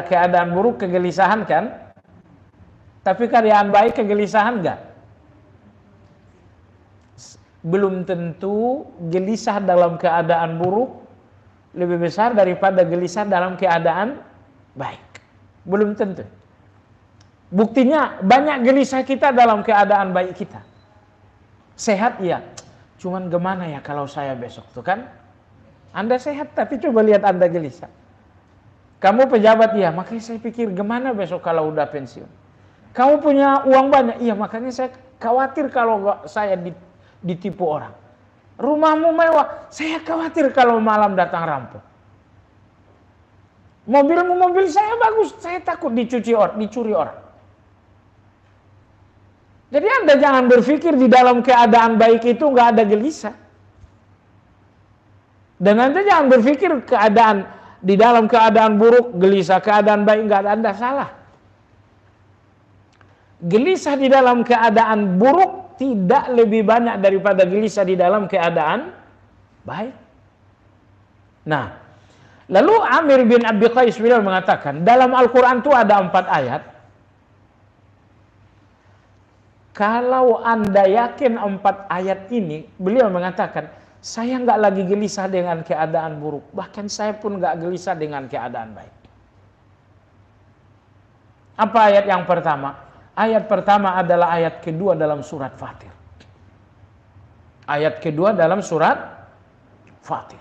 keadaan buruk kegelisahan kan? Tapi keadaan baik kegelisahan nggak? Belum tentu gelisah dalam keadaan buruk lebih besar daripada gelisah dalam keadaan baik. Belum tentu. Buktinya banyak gelisah kita dalam keadaan baik kita. Sehat ya, cuman gimana ya kalau saya besok tuh kan? Anda sehat tapi coba lihat Anda gelisah. Kamu pejabat ya, makanya saya pikir gimana besok kalau udah pensiun. Kamu punya uang banyak, iya makanya saya khawatir kalau saya ditipu orang. Rumahmu mewah, saya khawatir kalau malam datang rampok. Mobil saya bagus, saya takut dicuri orang. Jadi Anda jangan berpikir di dalam keadaan baik itu nggak ada gelisah. Dan Anda jangan berpikir di dalam keadaan buruk gelisah, keadaan baik nggak ada. Anda salah. Gelisah di dalam keadaan buruk tidak lebih banyak daripada gelisah di dalam keadaan baik. Nah, lalu Amir bin Abi Qais beliau mengatakan, dalam Al-Quran itu ada 4 ayat. Kalau Anda yakin 4 ayat ini, beliau mengatakan, saya nggak lagi gelisah dengan keadaan buruk. Bahkan saya pun nggak gelisah dengan keadaan baik. Apa ayat yang pertama? Ayat pertama adalah ayat kedua dalam surat Fatir. Ayat kedua dalam surat Fatir.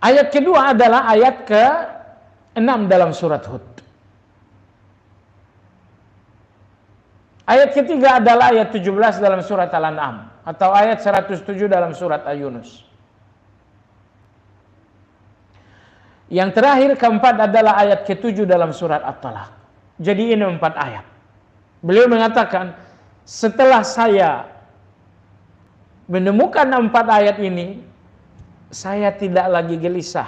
Ayat kedua adalah ayat ke-6 dalam surat Hud. Ayat ketiga adalah ayat 17 dalam surat Al-An'am. atau ayat 107 dalam surat Yunus. Yang terakhir keempat adalah ayat ke-7 dalam surat At-Talaq. Jadi ini 4 ayat. Beliau mengatakan, setelah saya menemukan 4 ayat ini, saya tidak lagi gelisah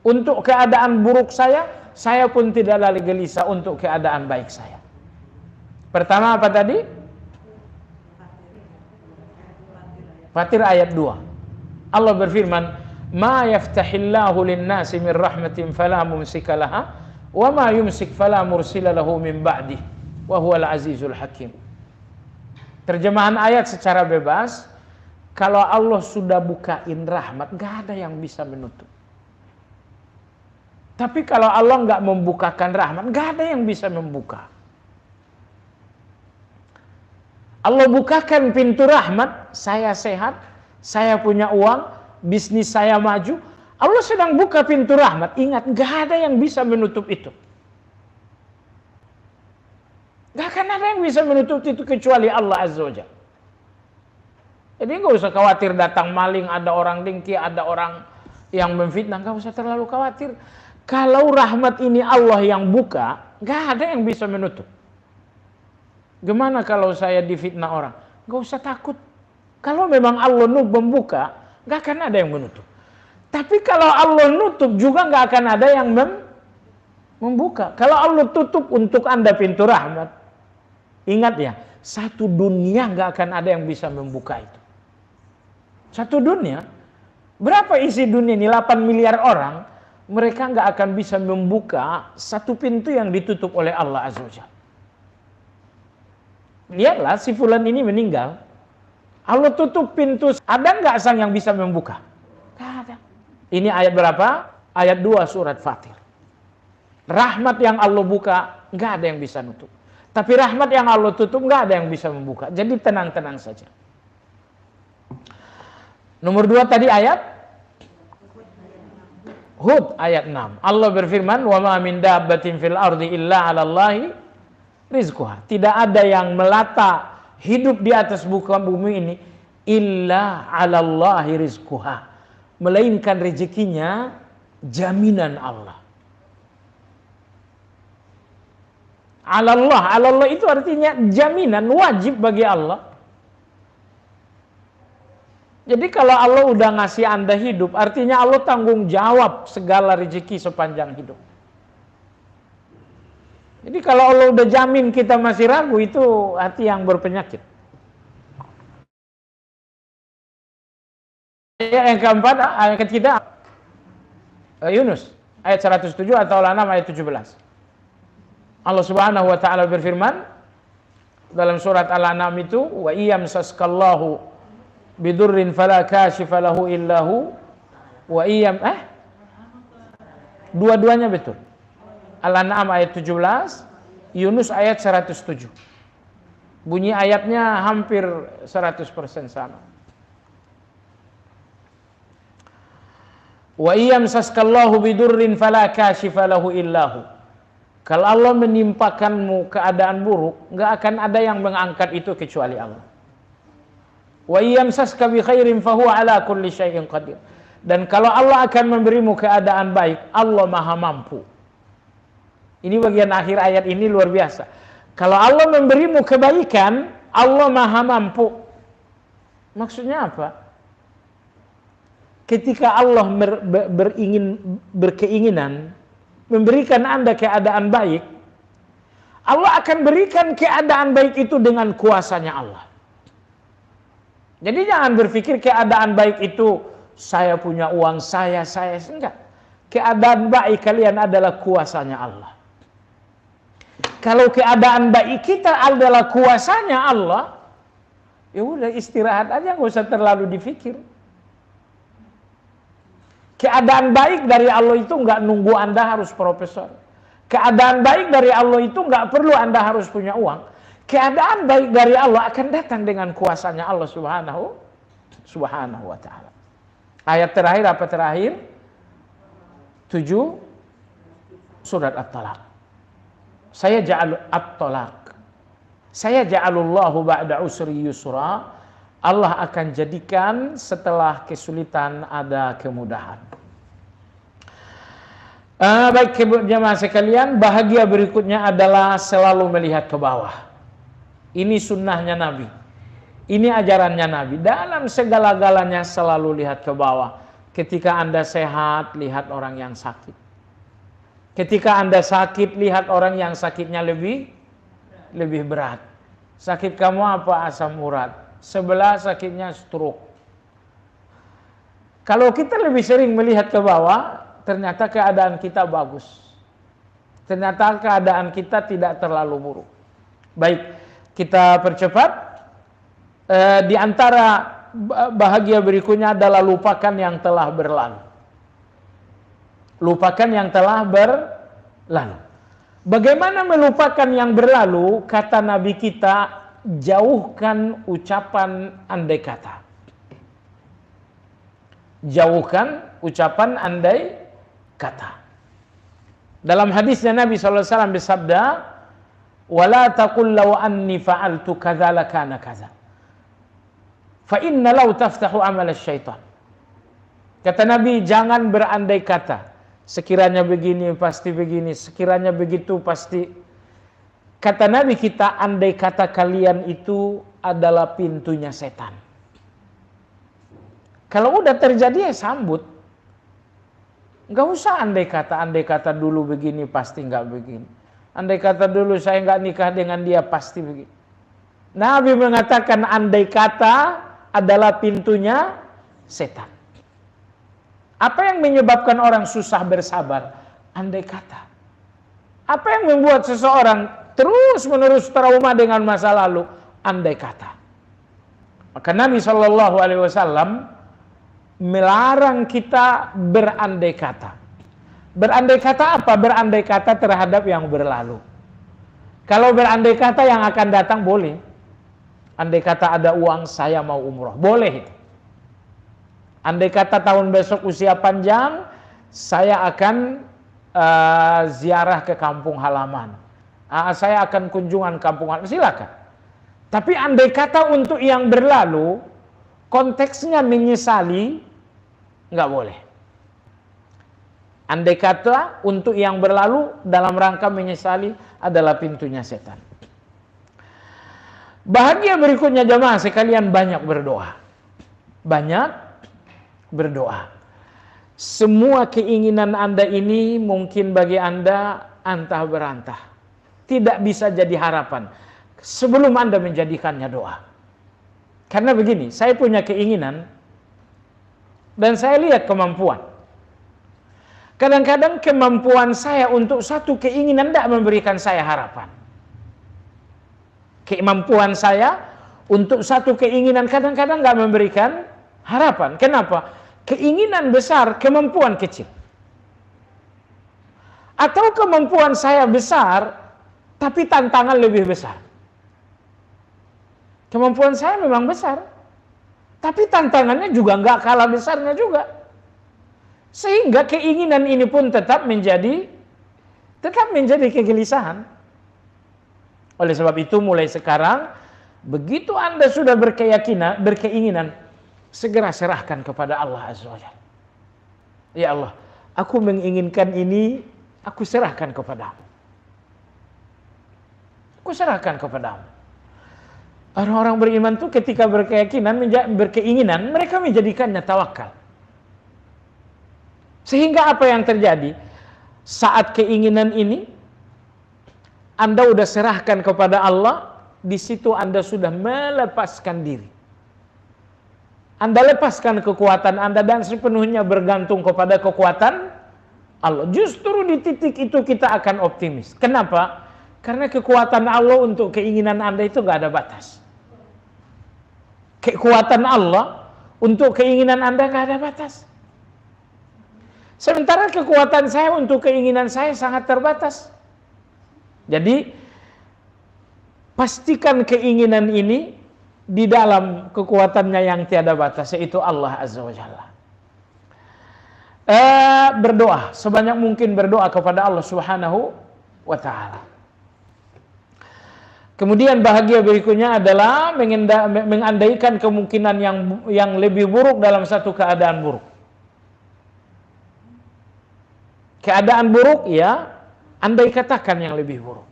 untuk keadaan buruk saya pun tidak lagi gelisah untuk keadaan baik saya. Pertama apa tadi? Fatir ayat 2. Allah berfirman, "Ma yaftahillahu lin-nasi min rahmatin fala mumsika laha, wa ma yumsik fala mursila lahu min ba'dih, wa huwal azizul hakim." Terjemahan ayat secara bebas, kalau Allah sudah bukain rahmat, gak ada yang bisa menutup. Tapi kalau Allah nggak membukakan rahmat, nggak ada yang bisa membuka. Allah bukakan pintu rahmat, saya sehat, saya punya uang, bisnis saya maju. Allah sedang buka pintu rahmat. Ingat, nggak ada yang bisa menutup itu. Nggak akan ada yang bisa menutup itu kecuali Allah Azza wa Jalla. Jadi nggak usah khawatir datang maling, ada orang dengki, ada orang yang memfitnah, nggak usah terlalu khawatir. Kalau rahmat ini Allah yang buka, nggak ada yang bisa menutup. Gimana kalau saya difitnah orang? Nggak usah takut. Kalau memang Allah membuka, nggak akan ada yang menutup. Tapi kalau Allah nutup juga nggak akan ada yang membuka. Kalau Allah tutup untuk Anda pintu rahmat, ingat ya, satu dunia nggak akan ada yang bisa membuka itu. Satu dunia, berapa isi dunia ini? 8 miliar orang. Mereka nggak akan bisa membuka satu pintu yang ditutup oleh Allah Azza wa Jalla. Lihatlah, si fulan ini meninggal. Allah tutup pintu. Ada nggak sang yang bisa membuka? Nggak ada. Ini ayat berapa? Ayat 2 surat Fatir. Rahmat yang Allah buka, nggak ada yang bisa nutup. Tapi rahmat yang Allah tutup, nggak ada yang bisa membuka. Jadi tenang-tenang saja. Nomor 2 tadi ayat Hud ayat 6. Allah berfirman, "Wa ma min dabbatin fil ardi illa 'ala Allahi rizquha." Tidak ada yang melata hidup di atas muka bumi ini illa 'ala Allahi rizquha. Melainkan rezekinya jaminan Allah. 'Ala Allah itu artinya jaminan wajib bagi Allah. Jadi kalau Allah udah ngasih Anda hidup, artinya Allah tanggung jawab segala rezeki sepanjang hidup. Jadi kalau Allah udah jamin kita masih ragu, itu hati yang berpenyakit. Ayat yang keempat, ayat ketiga, Yunus ayat 107 atau Al-An'am ayat 17. Allah Subhanahu wa taala berfirman dalam surat Al-An'am itu, "Wa iyamsaskallahu bidurrin fala kashifa lahu illahu wa iyam." Dua-duanya betul. Al-An'am ayat 17, Yunus ayat 107. Bunyi ayatnya hampir 100% sama. Wa iyamsaskallahu bidurrin fala kashifa lahu illahu. Kalau Allah menimpakanmu keadaan buruk, nggak akan ada yang mengangkat itu kecuali Allah. Wa yamsaska bi khairin fahuwa ala kulli syai'in qadir. Dan kalau Allah akan memberimu keadaan baik, Allah Maha mampu. Ini bagian akhir ayat ini luar biasa. Kalau Allah memberimu kebaikan, Allah Maha mampu. Maksudnya apa? Ketika Allah berkeinginan memberikan Anda keadaan baik, Allah akan berikan keadaan baik itu dengan kuasanya Allah. Jadi jangan berpikir keadaan baik itu saya punya uang, saya enggak. Keadaan baik kalian adalah kuasanya Allah. Kalau keadaan baik kita adalah kuasanya Allah, ya udah istirahat aja, nggak usah terlalu dipikir. Keadaan baik dari Allah itu nggak nunggu Anda harus profesor. Keadaan baik dari Allah itu nggak perlu Anda harus punya uang. Keadaan baik dari Allah akan datang dengan kuasanya Allah subhanahu wa ta'ala. Ayat terakhir apa terakhir? 7 surat At-Talaq. Saya ja'alullahu ba'da usri yusra. Allah akan jadikan setelah kesulitan ada kemudahan. Baik jemaah sekalian, bahagia berikutnya adalah selalu melihat ke bawah. Ini sunnahnya Nabi. Ini ajarannya Nabi. Dalam segala-galanya selalu lihat ke bawah. Ketika Anda sehat, lihat orang yang sakit. Ketika Anda sakit, lihat orang yang sakitnya lebih berat. Sakit kamu apa? Asam urat. Sebelah sakitnya stroke. Kalau kita lebih sering melihat ke bawah, ternyata keadaan kita bagus. Ternyata keadaan kita tidak terlalu buruk. Baik, kita percepat. Di antara bahagia berikutnya adalah lupakan yang telah berlalu. Lupakan yang telah berlalu. Bagaimana melupakan yang berlalu? Kata Nabi kita, jauhkan ucapan andai kata. Jauhkan ucapan andai kata. Dalam hadisnya Nabi SAW bersabda, "Wala taqul law anni fa'altu kadza lakana kadza. Fa inna law taftahu amal syaitan." Kata Nabi, jangan berandai kata. Sekiranya begini pasti begini, sekiranya begitu pasti. Kata Nabi kita, andai kata kalian itu adalah pintunya setan. Kalau udah terjadi ya sambut. Nggak usah andai kata dulu begini pasti nggak begini. Andai kata dulu saya nggak nikah dengan dia pasti begini. Nabi mengatakan andai kata adalah pintunya setan. Apa yang menyebabkan orang susah bersabar? Andai kata. Apa yang membuat seseorang terus menerus trauma dengan masa lalu? Andai kata. Maka Nabi SAW melarang kita berandai kata. Berandai kata apa? Berandai kata terhadap yang berlalu. Kalau berandai kata yang akan datang boleh. Andai kata ada uang saya mau umroh, boleh. Andai kata tahun besok usia panjang, saya akan ziarah ke kampung halaman. Saya akan kunjungan kampung halaman, silakan. Tapi andai kata untuk yang berlalu, konteksnya menyesali, nggak boleh. Andai kata untuk yang berlalu dalam rangka menyesali adalah pintunya setan. Bahagia berikutnya jemaah sekalian, banyak berdoa. Banyak berdoa. Semua keinginan Anda ini mungkin bagi Anda antah berantah. Tidak bisa jadi harapan sebelum Anda menjadikannya doa. Karena begini, saya punya keinginan dan saya lihat kemampuan. Kadang-kadang kemampuan saya untuk satu keinginan tidak memberikan saya harapan. Kemampuan saya untuk satu keinginan kadang-kadang nggak memberikan harapan. Kenapa? Keinginan besar, kemampuan kecil. Atau kemampuan saya besar, tapi tantangan lebih besar. Kemampuan saya memang besar, tapi tantangannya juga nggak kalah besarnya juga. Sehingga keinginan ini pun tetap menjadi kegelisahan. Oleh sebab itu mulai sekarang, begitu Anda sudah berkeinginan, segera serahkan kepada Allah Azza wa Jalla. Ya Allah, aku menginginkan ini, aku serahkan kepadamu. Aku serahkan kepadamu. Orang-orang beriman itu ketika berkeinginan, mereka menjadikannya tawakal. Sehingga apa yang terjadi? Saat keinginan ini, Anda sudah serahkan kepada Allah, di situ Anda sudah melepaskan diri. Anda lepaskan kekuatan Anda dan sepenuhnya bergantung kepada kekuatan Allah. Justru di titik itu kita akan optimis. Kenapa? Karena kekuatan Allah untuk keinginan Anda itu gak ada batas. Kekuatan Allah untuk keinginan Anda gak ada batas. Sementara kekuatan saya untuk keinginan saya sangat terbatas. Jadi pastikan keinginan ini di dalam kekuatannya yang tiada batas, yaitu Allah Azza wa Jalla. Berdoa, sebanyak mungkin berdoa kepada Allah Subhanahu wa Ta'ala. Kemudian bahagia berikutnya adalah mengandaikan kemungkinan yang lebih buruk dalam satu keadaan buruk. Keadaan buruk ya, andai katakan yang lebih buruk.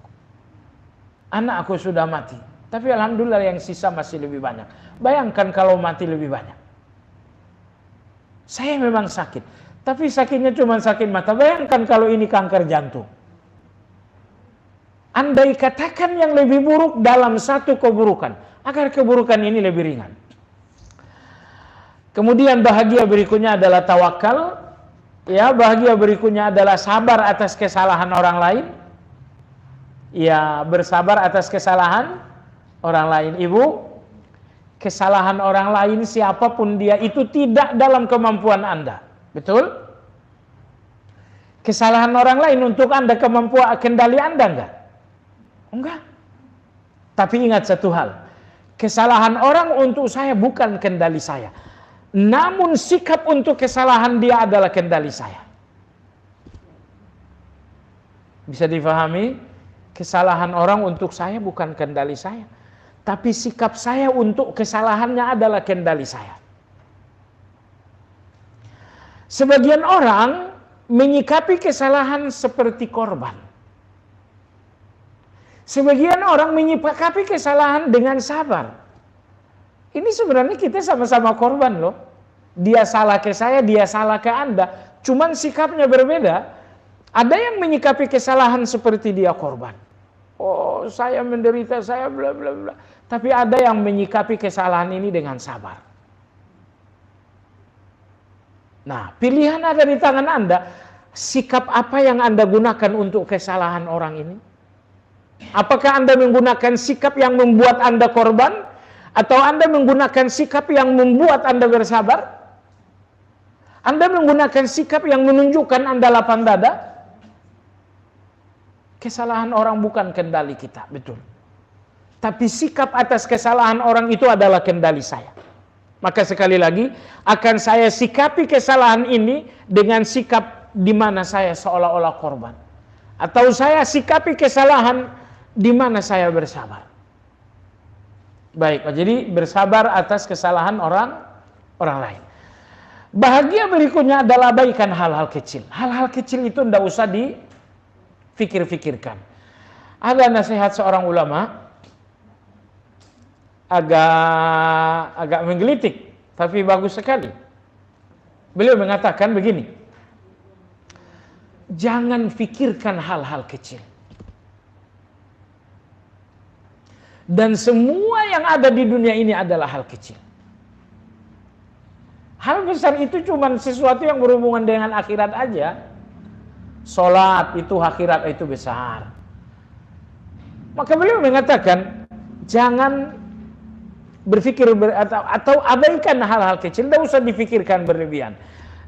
Anak aku sudah mati, tapi alhamdulillah yang sisa masih lebih banyak. Bayangkan kalau mati lebih banyak. Saya memang sakit, tapi sakitnya cuma sakit mata. Bayangkan kalau ini kanker jantung. Andai katakan yang lebih buruk dalam satu keburukan, agar keburukan ini lebih ringan. Kemudian bahagia berikutnya adalah tawakal. Ya, bahagia berikutnya adalah sabar atas kesalahan orang lain. Ya, bersabar atas kesalahan orang lain. Ibu, kesalahan orang lain siapapun dia itu tidak dalam kemampuan Anda. Betul? Kesalahan orang lain untuk Anda kemampuan kendali Anda enggak? Enggak. Tapi ingat satu hal. Kesalahan orang untuk saya bukan kendali saya. Namun sikap untuk kesalahan dia adalah kendali saya. Bisa difahami? Kesalahan orang untuk saya bukan kendali saya. Tapi sikap saya untuk kesalahannya adalah kendali saya. Sebagian orang menyikapi kesalahan seperti korban. Sebagian orang menyikapi kesalahan dengan sabar. Ini sebenarnya kita sama-sama korban loh. Dia salah ke saya, dia salah ke Anda. Cuman sikapnya berbeda. Ada yang menyikapi kesalahan seperti dia korban. Oh, saya menderita, saya bla bla bla. Tapi ada yang menyikapi kesalahan ini dengan sabar. Nah, pilihan ada di tangan Anda. Sikap apa yang Anda gunakan untuk kesalahan orang ini? Apakah Anda menggunakan sikap yang membuat Anda korban? Atau Anda menggunakan sikap yang membuat Anda bersabar? Anda menggunakan sikap yang menunjukkan Anda lapang dada? Kesalahan orang bukan kendali kita, betul. Tapi sikap atas kesalahan orang itu adalah kendali saya. Maka sekali lagi, akan saya sikapi kesalahan ini dengan sikap di mana saya seolah-olah korban. Atau saya sikapi kesalahan di mana saya bersabar. Baik, jadi bersabar atas kesalahan orang lain. Bahagia berikutnya adalah abaikan hal-hal kecil. Hal-hal kecil itu tidak usah difikir-fikirkan. Ada nasihat seorang ulama, agak menggelitik, tapi bagus sekali. Beliau mengatakan begini, jangan fikirkan hal-hal kecil. Dan semua yang ada di dunia ini adalah hal kecil. Hal besar itu cuma sesuatu yang berhubungan dengan akhirat aja. Sholat itu akhirat itu besar. Maka beliau mengatakan, jangan berpikir atau abaikan hal-hal kecil, tidak usah difikirkan berlebihan.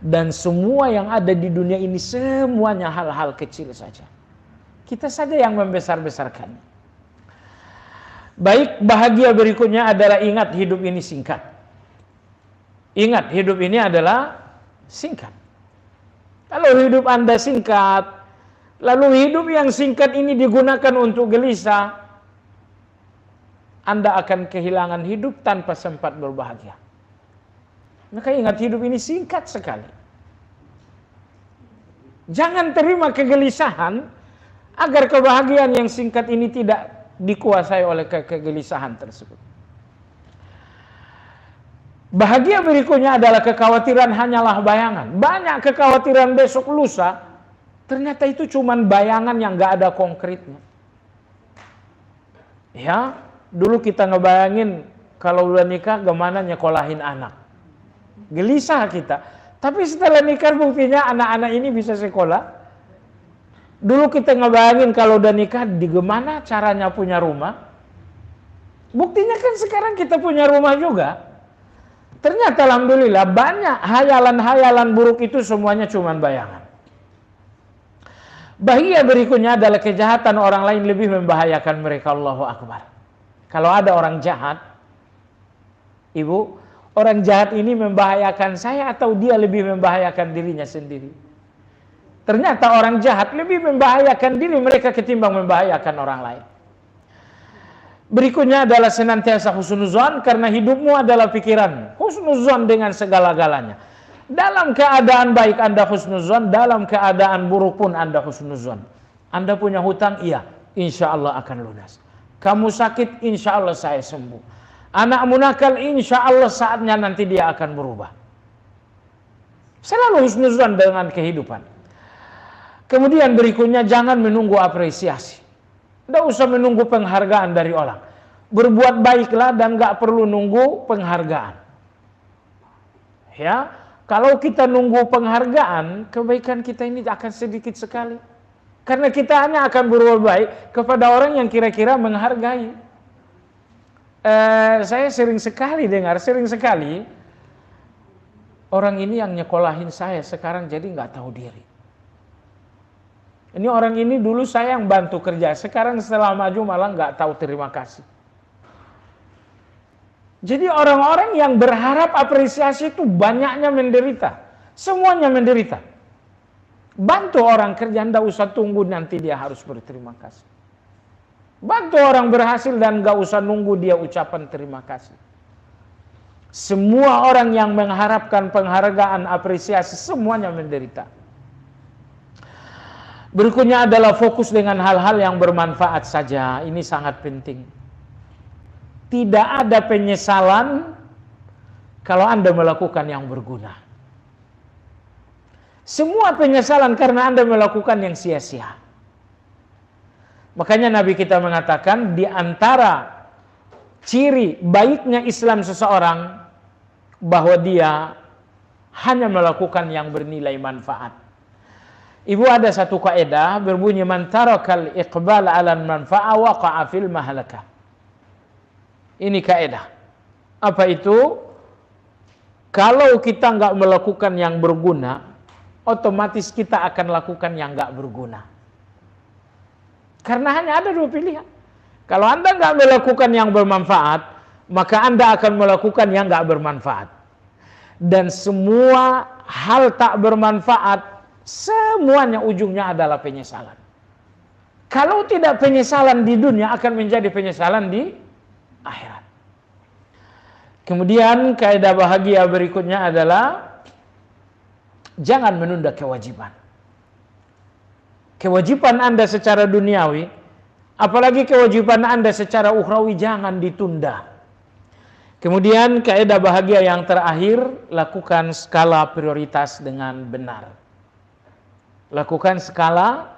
Dan semua yang ada di dunia ini semuanya hal-hal kecil saja. Kita saja yang membesar-besarkan. Baik, bahagia berikutnya adalah ingat hidup ini singkat. Ingat hidup ini adalah singkat. Kalau hidup Anda singkat, lalu hidup yang singkat ini digunakan untuk gelisah, Anda akan kehilangan hidup tanpa sempat berbahagia. Maka ingat hidup ini singkat sekali. Jangan terima kegelisahan agar kebahagiaan yang singkat ini tidak dikuasai oleh kegelisahan tersebut. Bahagia berikutnya adalah kekhawatiran hanyalah bayangan. Banyak kekhawatiran besok lusa, ternyata itu cuma bayangan yang gak ada konkretnya. Ya, dulu kita ngebayangin kalau udah nikah gimana nyekolahin anak. Gelisah kita. Tapi setelah nikah buktinya anak-anak ini bisa sekolah. Dulu kita ngebayangin kalau udah nikah di gimana caranya punya rumah. Buktinya kan sekarang kita punya rumah juga. Ternyata alhamdulillah banyak hayalan-hayalan buruk itu semuanya cuma bayangan. Bahagia berikutnya adalah kejahatan orang lain lebih membahayakan mereka. Allahu Akbar. Kalau ada orang jahat, ibu, orang jahat ini membahayakan saya atau dia lebih membahayakan dirinya sendiri? Ternyata orang jahat lebih membahayakan diri mereka ketimbang membahayakan orang lain. Berikutnya adalah senantiasa husnuzon, karena hidupmu adalah pikiran. Husnuzon dengan segala-galanya. Dalam keadaan baik Anda husnuzon, dalam keadaan buruk pun Anda husnuzon. Anda punya hutang, iya, insya Allah akan lunas. Kamu sakit, insya Allah saya sembuh. Anakmu nakal, insya Allah saatnya nanti dia akan berubah. Selalu husnuzon dengan kehidupan. Kemudian berikutnya, jangan menunggu apresiasi. Tidak usah menunggu penghargaan dari orang. Berbuat baiklah dan gak perlu nunggu penghargaan. Ya, kalau kita nunggu penghargaan, kebaikan kita ini akan sedikit sekali. Karena kita hanya akan berbuat baik kepada orang yang kira-kira menghargai. Saya sering sekali orang ini yang nyekolahin saya sekarang jadi nggak tahu diri. Ini orang ini dulu saya yang bantu kerja, sekarang setelah maju malah nggak tahu terima kasih. Jadi orang-orang yang berharap apresiasi itu banyaknya menderita, semuanya menderita. Bantu orang kerja, nggak usah tunggu nanti dia harus berterima kasih. Bantu orang berhasil dan nggak usah nunggu dia ucapan terima kasih. Semua orang yang mengharapkan penghargaan, apresiasi, semuanya menderita. Berikutnya adalah fokus dengan hal-hal yang bermanfaat saja. Ini sangat penting. Tidak ada penyesalan kalau Anda melakukan yang berguna. Semua penyesalan karena Anda melakukan yang sia-sia. Makanya Nabi kita mengatakan di antara ciri baiknya Islam seseorang bahwa dia hanya melakukan yang bernilai manfaat. Ibu, ada satu kaidah berbunyi man tarakal iqbal 'ala manfa'a waqa'a fil mahlakah. Ini kaidah. Apa itu? Kalau kita nggak melakukan yang berguna, otomatis kita akan lakukan yang nggak berguna. Karena hanya ada dua pilihan. Kalau Anda nggak melakukan yang bermanfaat, maka Anda akan melakukan yang nggak bermanfaat. Dan semua hal tak bermanfaat, semuanya ujungnya adalah penyesalan. Kalau tidak penyesalan di dunia, akan menjadi penyesalan di akhirat. Kemudian kaidah bahagia berikutnya adalah jangan menunda kewajiban. Kewajiban Anda secara duniawi, apalagi kewajiban Anda secara ukhrawi, jangan ditunda. Kemudian kaidah bahagia yang terakhir, lakukan skala prioritas dengan benar. Lakukan skala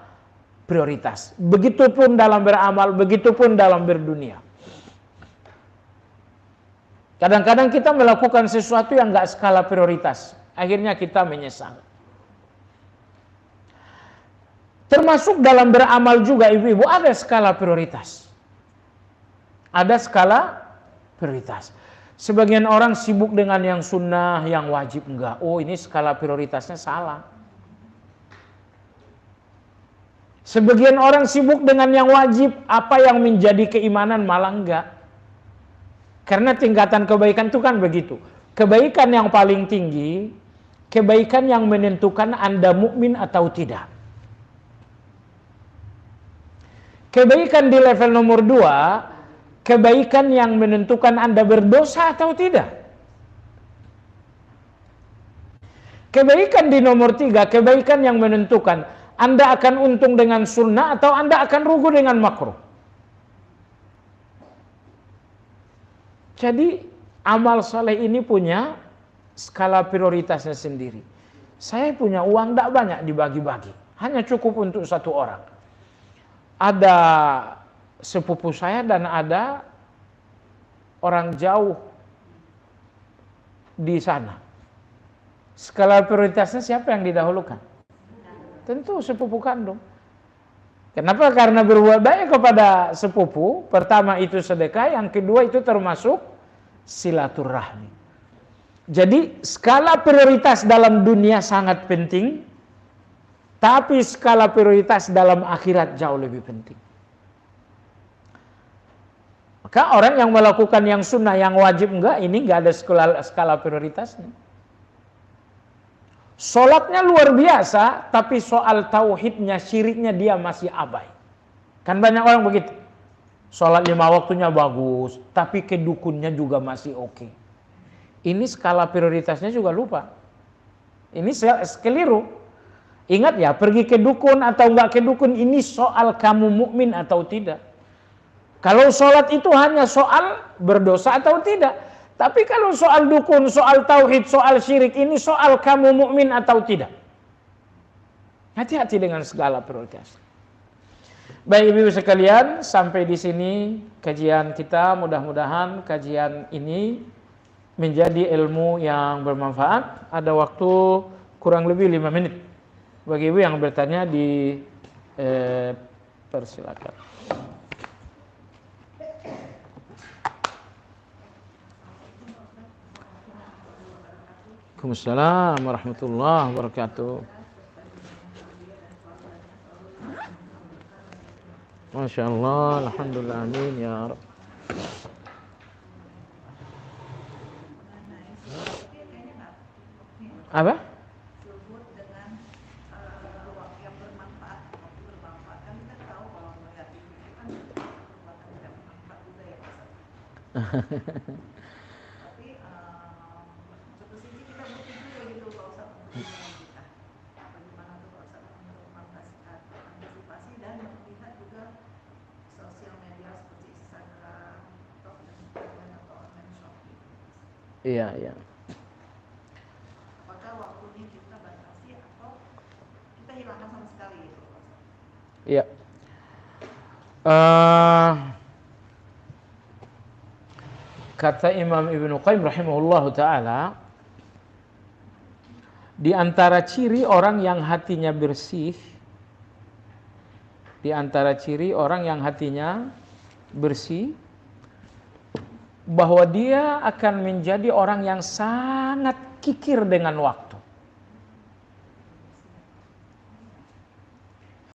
prioritas. Begitupun dalam beramal, begitupun dalam berdunia. Kadang-kadang kita melakukan sesuatu yang enggak skala prioritas. Akhirnya kita menyesal. Termasuk dalam beramal juga ibu-ibu ada skala prioritas. Ada skala prioritas. Sebagian orang sibuk dengan yang sunnah, yang wajib enggak. Oh, ini skala prioritasnya salah. Sebagian orang sibuk dengan yang wajib, apa yang menjadi keimanan malah enggak. Karena tingkatan kebaikan itu kan begitu. Kebaikan yang paling tinggi, kebaikan yang menentukan Anda mukmin atau tidak. Kebaikan di level nomor 2, kebaikan yang menentukan Anda berdosa atau tidak. Kebaikan di nomor 3, kebaikan yang menentukan Anda akan untung dengan sunnah atau Anda akan rugi dengan makruh. Jadi amal soleh ini punya skala prioritasnya sendiri. Saya punya uang tidak banyak dibagi-bagi, hanya cukup untuk satu orang. Ada sepupu saya dan ada orang jauh di sana. Skala prioritasnya siapa yang didahulukan? Tentu sepupu kandung. Kenapa? Karena berbuat baik kepada sepupu, pertama itu sedekah, yang kedua itu termasuk silaturahmi. Jadi skala prioritas dalam dunia sangat penting, tapi skala prioritas dalam akhirat jauh lebih penting. Maka orang yang melakukan yang sunnah, yang wajib enggak, ini enggak ada skala prioritasnya. Sholatnya luar biasa, tapi soal tauhidnya, syiriknya dia masih abai. Kan banyak orang begitu. Sholat 5 waktunya bagus, tapi ke dukunnya juga masih oke. Ini skala prioritasnya juga lupa. Ini keliru. Ingat ya, pergi ke dukun atau enggak ke dukun ini soal kamu mukmin atau tidak. Kalau sholat itu hanya soal berdosa atau tidak. Tapi kalau soal dukun, soal tauhid, soal syirik, ini soal kamu mukmin atau tidak. Hati-hati dengan segala prioritas. Baik ibu sekalian, sampai di sini kajian kita. Mudah-mudahan kajian ini menjadi ilmu yang bermanfaat. Ada waktu kurang lebih 5 menit. Bagi ibu yang bertanya persilakan. Waalaikumsalam warahmatullahi wabarakatuh. Masya Allah, alhamdulillah, amin ya Rabb. Apa? Iya, iya. Apakah waktunya kita batasi atau kita hilangkan sama sekali gitu? Iya. Kata Imam Ibnu Qayyim rahimahullahu taala, di antara ciri orang yang hatinya bersih, bahwa dia akan menjadi orang yang sangat kikir dengan waktu.